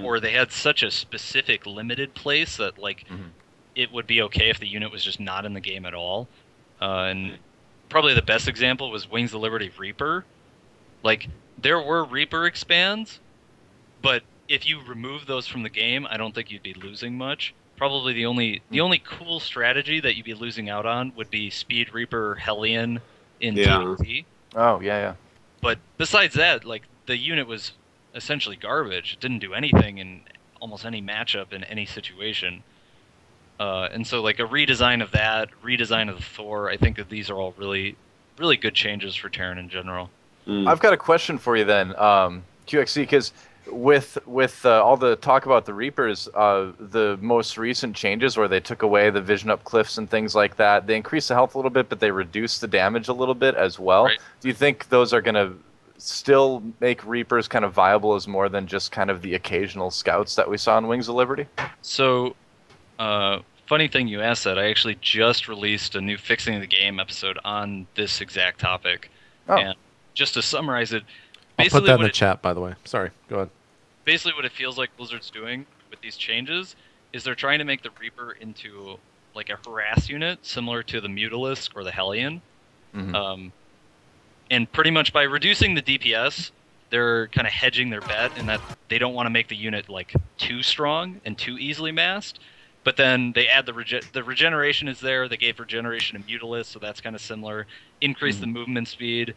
or they had such a specific limited place that, like, it would be okay if the unit was just not in the game at all. And probably the best example was Wings of Liberty Reaper. Like, there were Reaper expands, but if you remove those from the game, I don't think you'd be losing much. Probably the only cool strategy that you'd be losing out on would be Speed Reaper Hellion in TNT. Oh, yeah. But besides that, like, the unit was essentially garbage. It didn't do anything in almost any matchup in any situation. And so, like, a redesign of that, redesign of the Thor, I think that these are all really, really good changes for Terran in general. I've got a question for you then, QXC, because with all the talk about the Reapers, the most recent changes where they took away the vision up cliffs and things like that, they increased the health a little bit, but they reduced the damage a little bit as well. Right. Do you think those are going to still make Reapers kind of viable as more than just kind of the occasional scouts that we saw in Wings of Liberty? So, funny thing you asked that. I actually just released a new Fixing the Game episode on this exact topic. Oh. And just to summarize it, I'll put that in the chat, by the way. Sorry, go ahead. Basically what it feels like Blizzard's doing with these changes is they're trying to make the Reaper into like a harass unit, similar to the Mutalisk or the Hellion. And pretty much by reducing the DPS, they're kind of hedging their bet in that they don't want to make the unit like too strong and too easily masked. But then they add the regeneration is there. They gave regeneration to Mutalisk, so that's kind of similar. Increase the movement speed,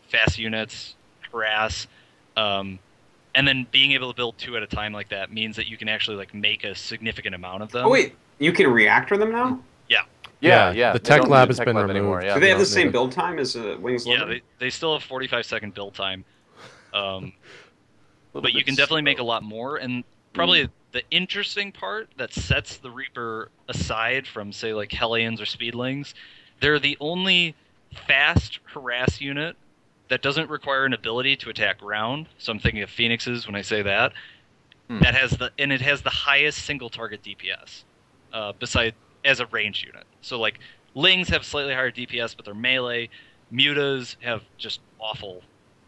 fast units, harass, and then being able to build 2 at a time like that means that you can actually like make a significant amount of them. Oh wait, you can reactor them now? Yeah. The tech lab has been removed. anymore. Yeah. Do they have the same build time as Wings of Liberty? Yeah, they still have 45-second build time. But you can definitely make a lot more, and probably the interesting part that sets the Reaper aside from, say, like Hellions or Speedlings, they're the only fast harass unit that doesn't require an ability to attack ground. So I'm thinking of Phoenixes when I say that. That has it has the highest single target DPS, beside as a range unit. So like Lings have slightly higher DPS, but they're melee. Mutas have just awful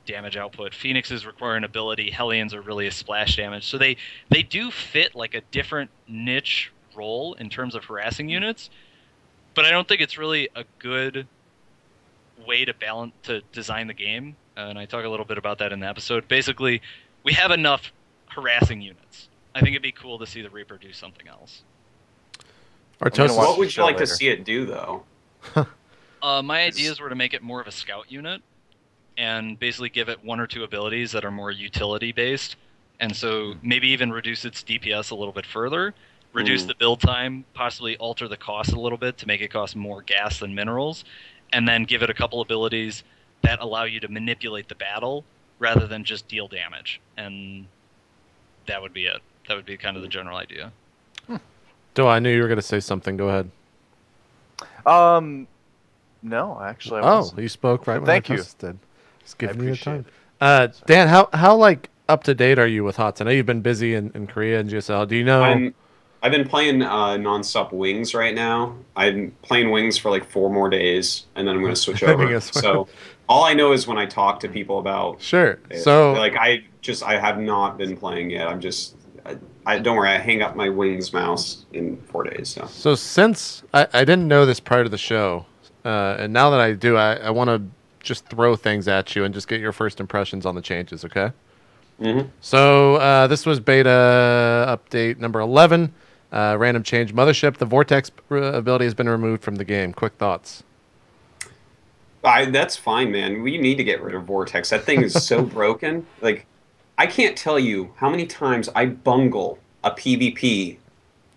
damage output. Phoenixes require an ability. Hellions are really a splash damage. So they do fit like a different niche role in terms of harassing units, but I don't think it's really a good way to design the game. And I talk a little bit about that in the episode. Basically, we have enough harassing units. I think it'd be cool to see the Reaper do something else. Artosis, what would you like to see it do, though? My ideas were to make it more of a scout unit, and basically give it 1 or 2 abilities that are more utility-based, and so maybe even reduce its DPS a little bit further, reduce the build time, possibly alter the cost a little bit to make it cost more gas than minerals, and then give it a couple abilities that allow you to manipulate the battle rather than just deal damage. And that would be it. That would be kind of the general idea. Doa, I knew you were going to say something. Go ahead. No, actually, I wasn't. You spoke right when Thank you. Artosis did. Just giving you the time. Dan, how like up to date are you with HOTS? I know you've been busy in Korea and GSL. Do you know? I've been playing nonstop Wings right now. I'm playing Wings for like 4 more days, and then I'm going to switch over. So all I know is when I talk to people about sure. it, So like I have not been playing yet. I'm just I don't worry. I hang up my Wings mouse in 4 days. So since I didn't know this prior to the show, and now that I do, I want to just throw things at you and just get your first impressions on the changes. Okay. Mm-hmm. So this was beta update number 11. Random change Mothership. The Vortex ability has been removed from the game. Quick thoughts. That's fine, man. We need to get rid of Vortex. That thing is so broken. Like, I can't tell you how many times I bungle a PvP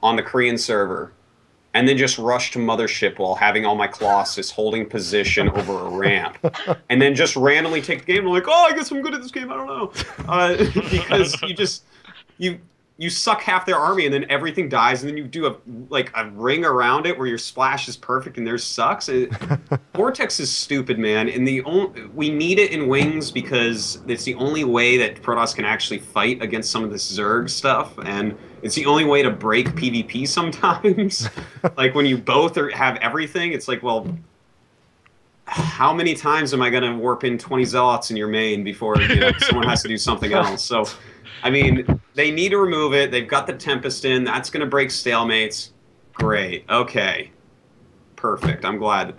on the Korean server and then just rush to Mothership while having all my Colossus holding position over a ramp. And then just randomly take the game and I'm like, oh, I guess I'm good at this game. I don't know. Because you suck half their army and then everything dies and then you do a ring around it where your splash is perfect and theirs sucks. Vortex is stupid, man. And we need it in Wings because it's the only way that Protoss can actually fight against some of this Zerg stuff, and it's the only way to break PvP sometimes. Like when you both have everything, it's like, well, how many times am I going to warp in 20 Zealots in your main before someone has to do something else? So, I mean, they need to remove it. They've got the Tempest in. That's going to break stalemates. Great. Okay. Perfect. I'm glad.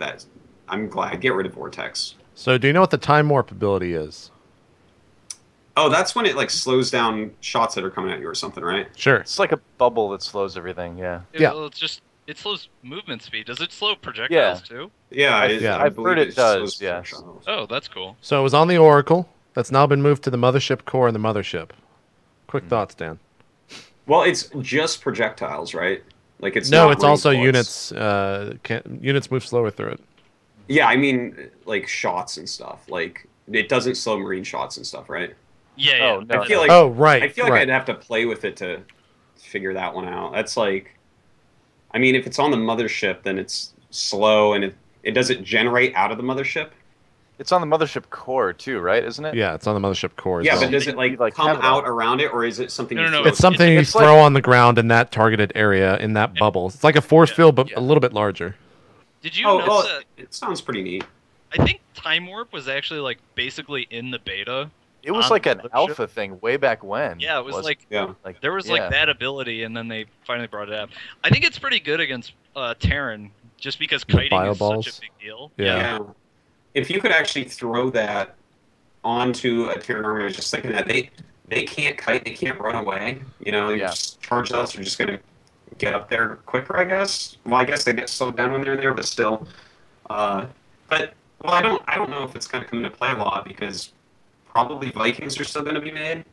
Get rid of Vortex. So do you know what the Time Warp ability is? Oh, that's when it like slows down shots that are coming at you or something, right? Sure. It's like a bubble that slows everything, yeah. Yeah. Well, it slows movement speed. Does it slow projectiles too? Yeah, I've heard it does, yeah. Oh, that's cool. So it was on the Oracle. That's now been moved to the Mothership core and the Mothership. Quick thoughts, Dan. Well, it's just projectiles, right? Like it's no, not it's also reinforced. units. Units move slower through it. Yeah, I mean like shots and stuff. Like it doesn't slow marine shots and stuff, right? Yeah. Oh, no, I feel like right. I feel like right. I'd have to play with it to figure that one out. That's like, I mean, if it's on the Mothership, then it's slow and it doesn't generate out of the Mothership. It's on the Mothership core too, right? Isn't it? Yeah, it's on the Mothership core. Yeah, well. but does it like come have it out all. around it, or is it something? No, you no, throw? It's something you it's throw like- on the ground in that targeted area, in that bubble. It's like a force field, but a little bit larger. Did you Oh, notice well, that? it sounds pretty neat. I think Time Warp was actually like basically in the beta. It was On like the an Mothership? alpha thing way back when. Yeah, it was like Yeah. there was Yeah. like that ability, and then they finally brought it up. I think it's pretty good against Terran, just because kiting bio is balls? such a big deal. Yeah. If you could actually throw that onto a Terran army, I was just thinking that they can't kite, they can't run away. You know, you Yeah. just charge us, you're just gonna get up there quicker, I guess. Well, I guess they get slowed down when they're there, but still. But well, I don't know if it's gonna come into play a lot because probably Vikings are still gonna be made.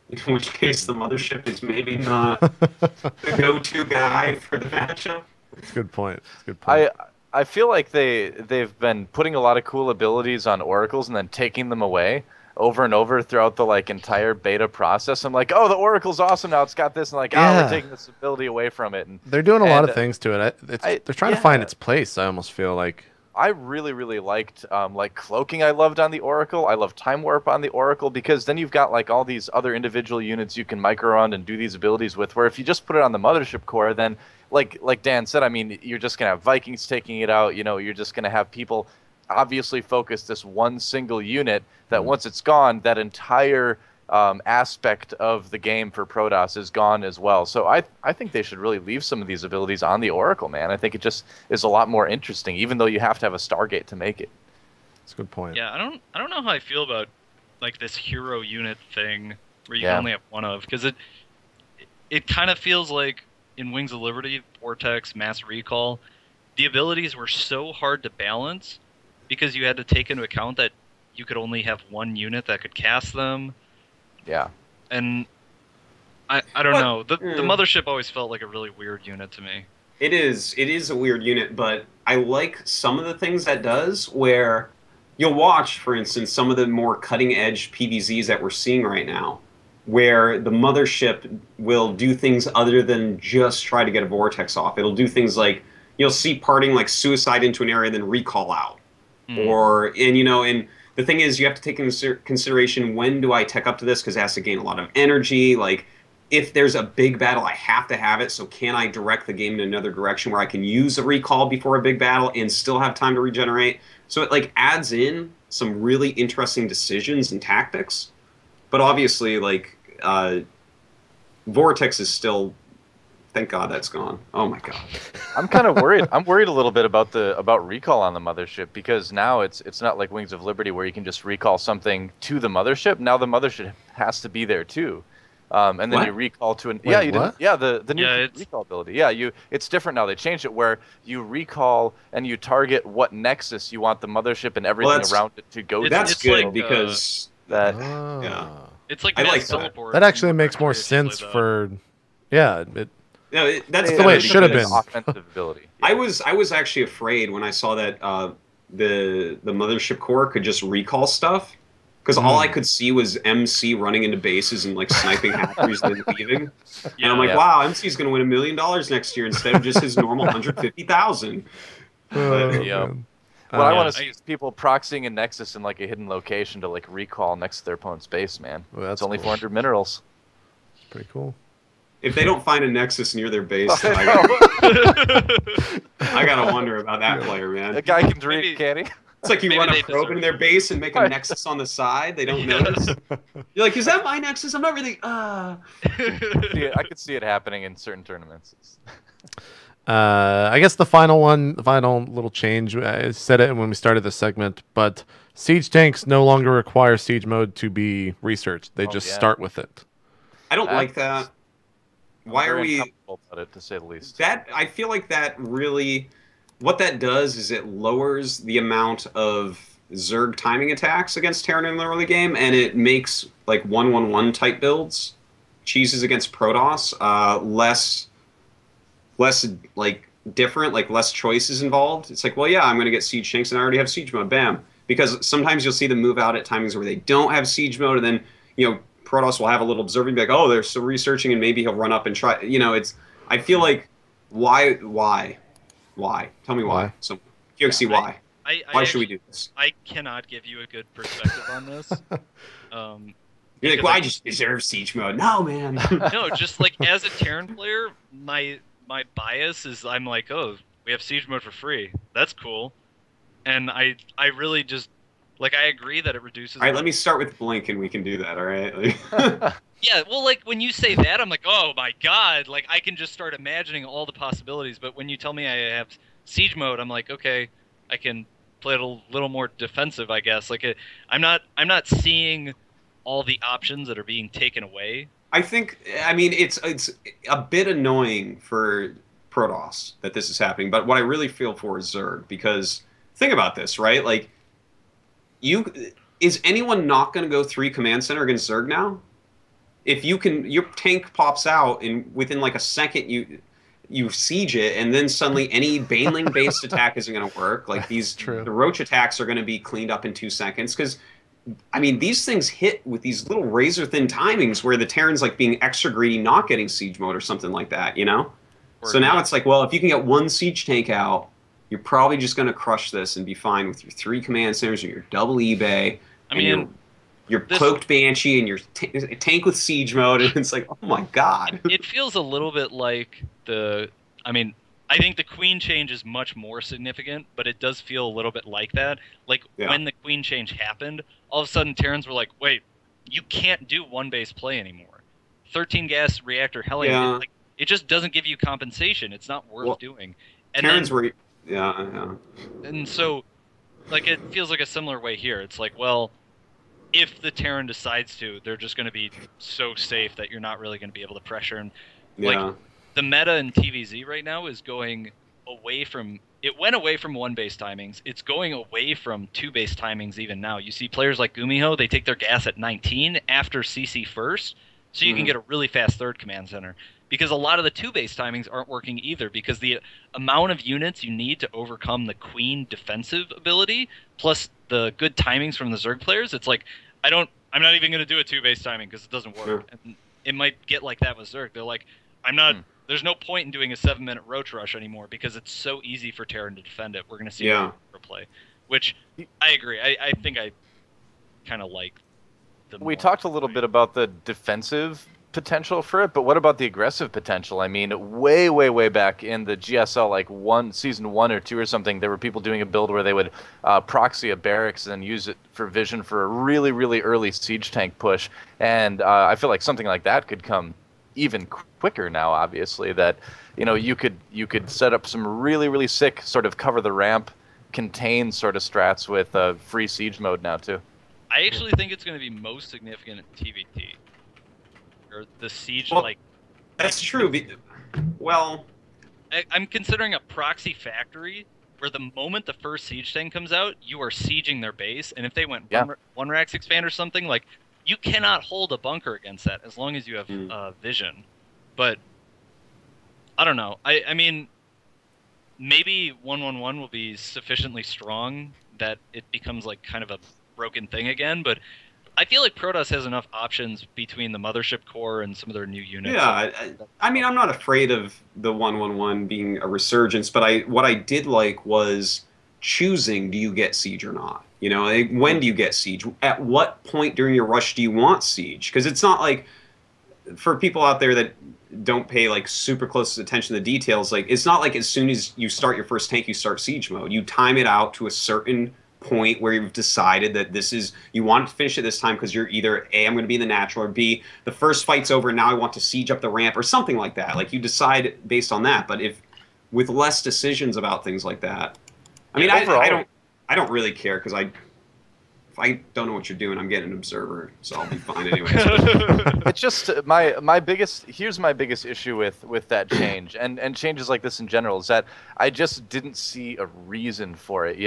In which case, the Mothership is maybe not the go-to guy for the matchup. It's a good point. It's a good point. I feel like they've been putting a lot of cool abilities on oracles and then taking them away over and over throughout the like entire beta process. I'm like, oh, the oracle's awesome now. It's got this, and like, oh, Yeah. we're taking this ability away from it. And They're doing a lot and, of things to it. They're trying to yeah. find its place. I almost feel like. I really, really liked like cloaking. I loved on the Oracle. I love Time Warp on the Oracle because then you've got like all these other individual units you can micro around and do these abilities with. Where if you just put it on the Mothership core, then like Dan said, I mean, you're just gonna have Vikings taking it out. You know, you're just gonna have people obviously focus this one single unit. That once it's gone, that entire aspect of the game for Protoss is gone as well. So I think they should really leave some of these abilities on the Oracle, man. I think it just is a lot more interesting, even though you have to have a Stargate to make it. That's a good point. Yeah, I don't know how I feel about like this hero unit thing where you Yeah. can only have one of, because it kind of feels like in Wings of Liberty, Vortex, Mass Recall, the abilities were so hard to balance because you had to take into account that you could only have one unit that could cast them. Yeah. And I don't But- know. The Mothership always felt like a really weird unit to me. It is a weird unit, but I like some of the things that does where you'll watch, for instance, some of the more cutting edge PVZs that we're seeing right now, where the Mothership will do things other than just try to get a vortex off. It'll do things like you'll see parting like suicide into an area, then recall out. And the thing is, you have to take into consideration, when do I tech up to this, because it has to gain a lot of energy. Like, if there's a big battle, I have to have it, so can I direct the game in another direction where I can use a recall before a big battle and still have time to regenerate? So it like adds in some really interesting decisions and tactics. But obviously, like, Vortex is still Thank God that's gone. Oh my God. I'm kind of worried. I'm worried a little bit about recall on the mothership, because now it's not like Wings of Liberty where you can just recall something to the mothership. Now the mothership has to be there too, and then What? you recall to an Wait, you what? didn't the new recall ability. Yeah, it's different now. They changed it where you recall and you target what nexus you want the mothership and everything around it to go to. That's good like, because that. Yeah. It's like I like mass that. teleport. That actually makes more sense for. Yeah, No, that's the way it should have because been. Offensive ability. Yeah. I was actually afraid when I saw that the mothership core could just recall stuff, because all I could see was MC running into bases and like sniping hackers and then leaving. And I'm like, wow, MC's going to win $1 million next year instead of just his normal 150,000. Yeah. What I want to see is people proxying a nexus in like a hidden location to like recall next to their opponent's base, man. Well, that's it's only cool. 400 minerals. It's pretty cool. If they don't find a nexus near their base, then I gotta wonder about that player, man. A guy can dream, can't he? It's like you Maybe run a they probe into their base and make a nexus on the side. They don't notice. You're like, is that my nexus? I'm not really. I could see it happening in certain tournaments. I guess the final little change. I said it when we started the segment, but siege tanks no longer require siege mode to be researched. They just start with it. I don't like that. Why are we uncomfortable about it, to say the least? That I feel like that really, what that does is it lowers the amount of Zerg timing attacks against Terran in the early game, and it makes like 1-1-1 type builds, cheeses against Protoss, less like different, like less choices involved. It's like, well, yeah, I'm going to get siege tanks, and I already have siege mode. Bam. Because sometimes you'll see them move out at timings where they don't have siege mode, and then Protoss will have a little observer and be like, oh, they're still researching, and maybe he'll run up and try. It's. I feel like why? Tell me why. So QXC, why? Why should we do this? I cannot give you a good perspective on this. You're like, well, I just deserve siege mode. No, man. No, just like as a Terran player, my bias is I'm like, oh, we have siege mode for free. That's cool. And I really just like I agree that it reduces. All right, let me start with Blink, and we can do that. All right. Yeah, well, like when you say that, I'm like, oh my god, like I can just start imagining all the possibilities. But when you tell me I have siege mode, I'm like, okay, I can play it a little more defensive, I guess. Like I'm not seeing all the options that are being taken away. I mean, it's a bit annoying for Protoss that this is happening, but what I really feel for is Zerg, because think about this, right? Like, is anyone not going to go 3 command center against Zerg now? If your tank pops out and within like a second you siege it, and then suddenly any Baneling based attack isn't going to work. Like the Roach attacks are going to be cleaned up in 2 seconds, because I mean, these things hit with these little razor-thin timings where the Terran's like being extra greedy, not getting siege mode or something like that, So now it's like, well, if you can get 1 siege tank out, you're probably just going to crush this and be fine with your 3 command centers or your double eBay. I mean, your cloaked Banshee and your tank with siege mode, and it's like, oh my god. It feels a little bit like I think the Queen change is much more significant, but it does feel a little bit like that. Like when the Queen change happened, all of a sudden Terrans were like, wait, you can't do 1-base play anymore. 13 gas reactor Hellion, like, it just doesn't give you compensation. It's not worth doing. And Terrans then, were yeah. And so, like, it feels like a similar way here. It's like, well, if the Terran decides to, they're just going to be so safe that you're not really going to be able to pressure. And like the meta in TVZ right now is going away from. It went away from 1-base timings. It's going away from 2-base timings even now. You see players like Gumiho, they take their gas at 19 after CC first, so you can get a really fast 3rd command center. Because a lot of the 2-base timings aren't working either, because the amount of units you need to overcome the Queen defensive ability, plus the good timings from the Zerg players, it's like, I'm not even going to do a 2-base timing because it doesn't work. And it might get like that with Zerg. They're like, there's no point in doing a 7-minute Roach Rush anymore because it's so easy for Terran to defend it. We're going to see play, which I agree. I think I kind of like the We talked a little bit about the defensive potential for it, but what about the aggressive potential? I mean, way back in the GSL, like season 1 or 2 or something, there were people doing a build where they would proxy a barracks and then use it for vision for a really early siege tank push, and I feel like something like that could come even quicker now. Obviously, that you could set up some really sick sort of cover the ramp, contain sort of strats with free siege mode now too. I actually think it's going to be most significant in TVT, or the siege. Like that's true. Well, I'm considering a proxy factory where the moment the first siege tank comes out, you are sieging their base, and if they went one Rax expand or something, like you cannot hold a bunker against that as long as you have vision. But I don't know. I mean, maybe 111 will be sufficiently strong that it becomes like kind of a broken thing again, but I feel like Protoss has enough options between the Mothership Core and some of their new units. Yeah, I mean, I'm not afraid of the 111 being a resurgence, but what I did like was choosing, do you get siege or not? When do you get siege? At what point during your rush do you want siege? Because it's not like, for people out there that don't pay like super close attention to the details, like it's not like as soon as you start your first tank, you start siege mode. You time it out to a certain point where you've decided that you want to finish it this time because you're either A, I'm going to be the natural, or B, the first fight's over and now I want to siege up the ramp or something like that. Like you decide based on that. But if with less decisions about things like that, I mean, overall, I don't really care because if I don't know what you're doing, I'm getting an observer, so I'll be fine anyway. It's just my biggest issue with that change and changes like this in general is that I just didn't see a reason for it.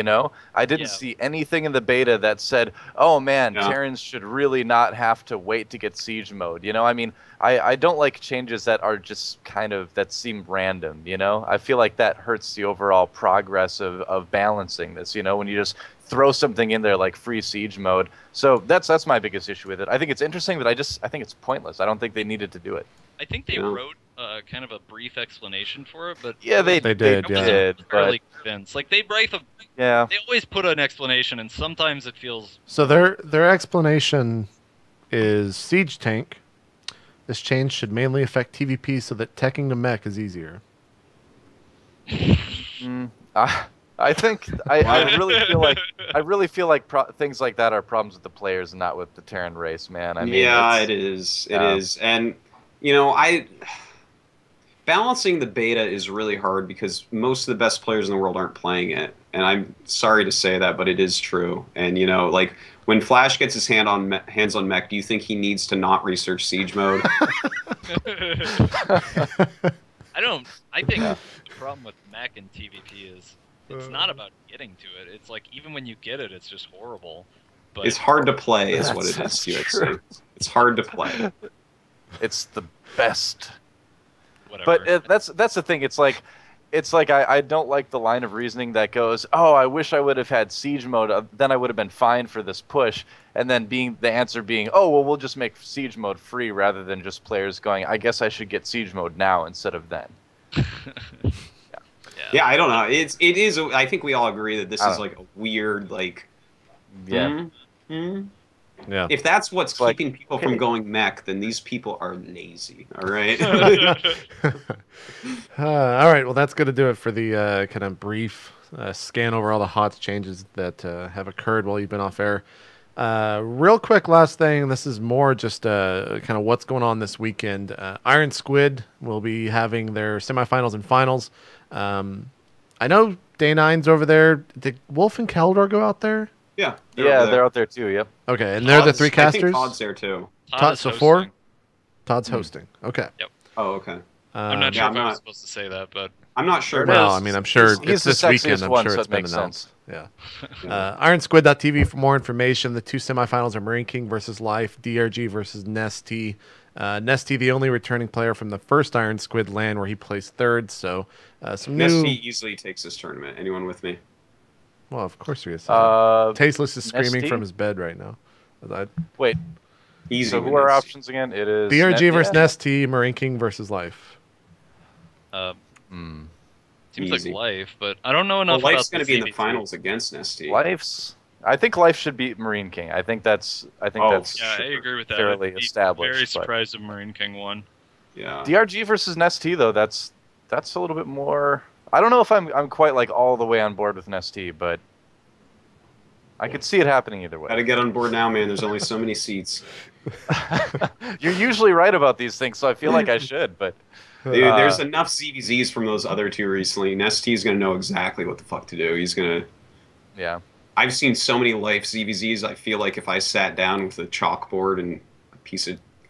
I didn't see anything in the beta that said, "Oh man, Terrans should really not have to wait to get siege mode." I mean, I don't like changes that are just kind of that seem random. I feel like that hurts the overall progress of balancing this. When you just throw something in there like free siege mode. So that's my biggest issue with it. I think it's interesting, but I think it's pointless. I don't think they needed to do it. I think they wrote kind of a brief explanation for it, but yeah, they did. Fairly convinced. Like they always put an explanation, and sometimes it feels. So their explanation is siege tank. This change should mainly affect TVP so that teching the mech is easier. I think I really feel like things like that are problems with the players and not with the Terran race, man. I mean, it is, and balancing the beta is really hard because most of the best players in the world aren't playing it, and I'm sorry to say that, but it is true. And like when Flash gets his hands on mech, do you think he needs to not research siege mode? I think the problem with mech and TVP is. It's not about getting to it. It's like even when you get it, it's just horrible. But it's hard to play, is what it is. It's hard to play. It's the best. Whatever. But that's the thing. It's like I don't like the line of reasoning that goes, "Oh, I wish I would have had siege mode. Then I would have been fine for this push." And then the answer being, "Oh, well, we'll just make siege mode free," rather than just players going, "I guess I should get siege mode now instead of then." Yeah, I don't know. It is. I think we all agree that this is like a weird, like. Yeah. Yeah. If that's what's keeping people from going mech, then these people are lazy. All right. All right. Well, that's going to do it for the kind of brief scan over all the HOTS changes that have occurred while you've been off air. Real quick, last thing. This is more just kind of what's going on this weekend. Iron Squid will be having their semifinals and finals. I know Day 9's over there. Did Wolf and Keldor go out there? Yeah. They're out there too. Yep. Okay, and they're the three casters. I think Todd's there too. So 4. Todd's hosting. Okay. Yep. Oh, okay. I'm not sure if I was supposed to say that, but I'm not sure. Well, I mean, I'm sure he's it's this weekend. I'm sure it's been announced. Sense. Yeah. IronSquid.tv for more information. The two semifinals are Marine King versus Life, DRG versus Nesty. Nesty, the only returning player from the first Iron Squid LAN where he placed third. So some new. Nesty easily takes this tournament. Anyone with me? Well, of course he is. Tasteless is screaming Nesty? from his bed right now. Wait. Easy. So who are our options again? It is DRG versus Nesty, Marine King versus Life. seems Easy. like Life, but I don't know enough Well, about Life's going to be in the CVT. finals against Nesty. I think Life should beat Marine King. I think that's Yeah, I agree with that. fairly I'd be established. Very but surprised if Marine King won. Yeah. DRG versus Nesty though, that's a little bit more. I don't know if I'm quite like all the way on board with Nesty, but I could see it happening either way. Gotta get on board now, man. There's only so many seats. You're usually right about these things, so I feel like I should, but... Dude, there's enough CVZs from those other two recently. Nest's gonna know exactly what the fuck to do. He's gonna... Yeah. I've seen so many life CVZs, I feel like if I sat down with a chalkboard and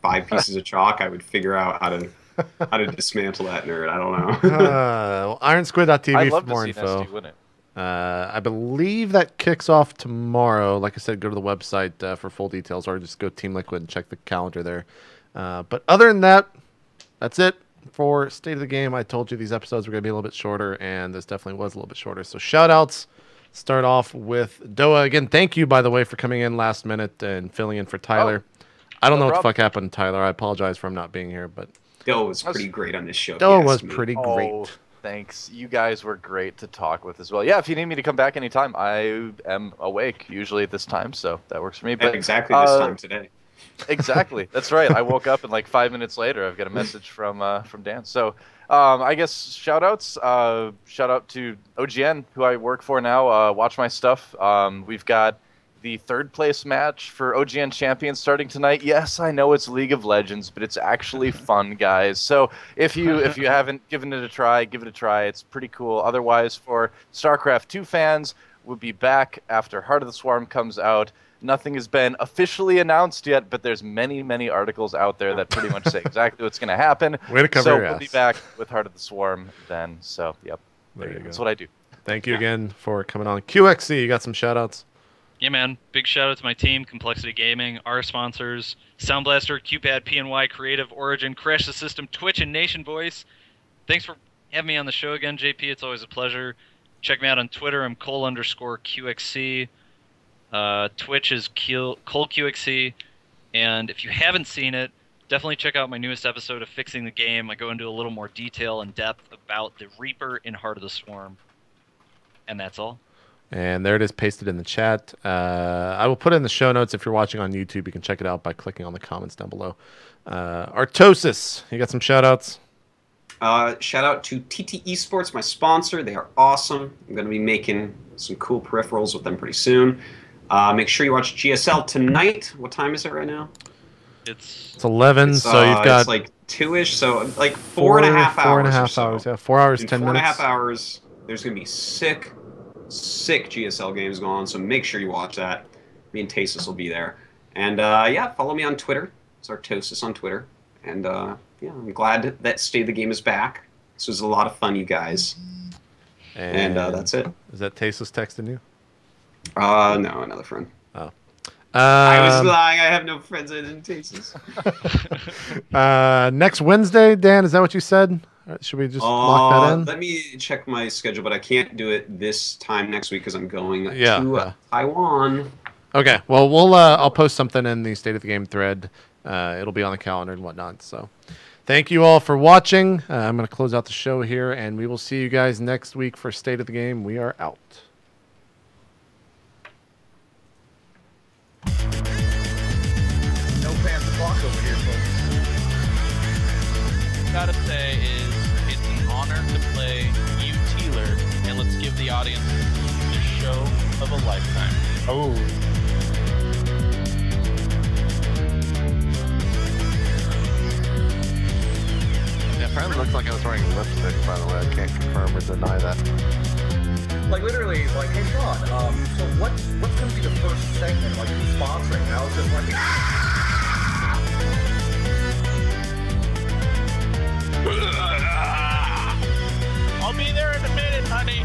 five pieces of chalk, I would figure out how to dismantle that nerd. I don't know. Well, IronSquid.tv I'd love for more to see info. Nesty win it. I believe that kicks off tomorrow. Like I said, go to the website for full details, or just go Team Liquid and check the calendar there. But other than that, that's it for State of the Game. I told you these episodes were going to be a little bit shorter, and this definitely was a little bit shorter. So shout-outs. Start off with Doa. Again, thank you, by the way, for coming in last minute and filling in for Tyler. I don't know what the fuck happened to Tyler. I apologize for him not being here, but Doa was pretty great on this show. Doa was pretty great. Oh, thanks. You guys were great to talk with as well. Yeah, if you need me to come back anytime, I am awake, usually at this time, so that works for me. But exactly this time today. Exactly. That's right. I woke up and like 5 minutes later, I've got a message from Dan. So I guess shout-outs. Shout out to OGN, who I work for now. Watch my stuff. We've got the third place match for OGN Champions starting tonight. Yes, I know it's League of Legends, but it's actually fun, guys. So if you haven't given it a try, give it a try. It's pretty cool. Otherwise, for StarCraft 2 fans, we'll be back after Heart of the Swarm comes out. Nothing has been officially announced yet, but there's many, many articles out there that pretty much say exactly what's going to happen. Way to cover so your we'll ass. be back with Heart of the Swarm then. So, yep. There you That's go. what I do. Thank you again for coming on. QXC, you got some shout-outs? Yeah, man. Big shout out to my team, Complexity Gaming, our sponsors, Sound Blaster, QPad, PNY, Creative, Origin, Crash the System, Twitch, and Nation Voice. Thanks for having me on the show again, JP. It's always a pleasure. Check me out on Twitter. I'm Cole_QXC. Twitch is ColeQXC. And if you haven't seen it, definitely check out my newest episode of Fixing the Game. I go into a little more detail and depth about the Reaper in Heart of the Swarm. And that's all. And there it is, pasted in the chat. I will put it in the show notes. If you're watching on YouTube, you can check it out by clicking on the comments down below. Artosis, you got some shout-outs? Shout out to TT Esports, my sponsor. They are awesome. I'm going to be making some cool peripherals with them pretty soon. Make sure you watch GSL tonight. What time is it right now? It's 11, so you've got... It's like 2-ish, so like 4.5 hours. 4.5 hours, yeah. 4 hours, In 10 minutes. 4.5 hours, there's going to be sick GSL games going on, so make sure you watch that. Me and Tasis will be there. And yeah, follow me on Twitter. It's Artosis on Twitter. And yeah, I'm glad that State of the Game is back. This was a lot of fun, you guys. And that's it. Is that Tasis texting you? No, another friend. Oh. I was lying. I have no friends other than Tasis. Next Wednesday, Dan, is that what you said? Should we just lock that in? Let me check my schedule, but I can't do it this time next week because I'm going to Taiwan. Okay, well, I'll post something in the State of the Game thread. It'll be on the calendar and whatnot. So thank you all for watching. I'm going to close out the show here, and we will see you guys next week for State of the Game. We are out. No pants to walk over here, folks. Gotta say is it's an honor to play you, Teeler, and let's give the audience the show of a lifetime. Oh. Yeah, apparently looks like I was wearing lipstick, by the way. I can't confirm or deny that. Like literally, like, hey Sean, so what's gonna be the first segment? Like who's sponsoring? And I was just like, I'll be there in a minute, honey.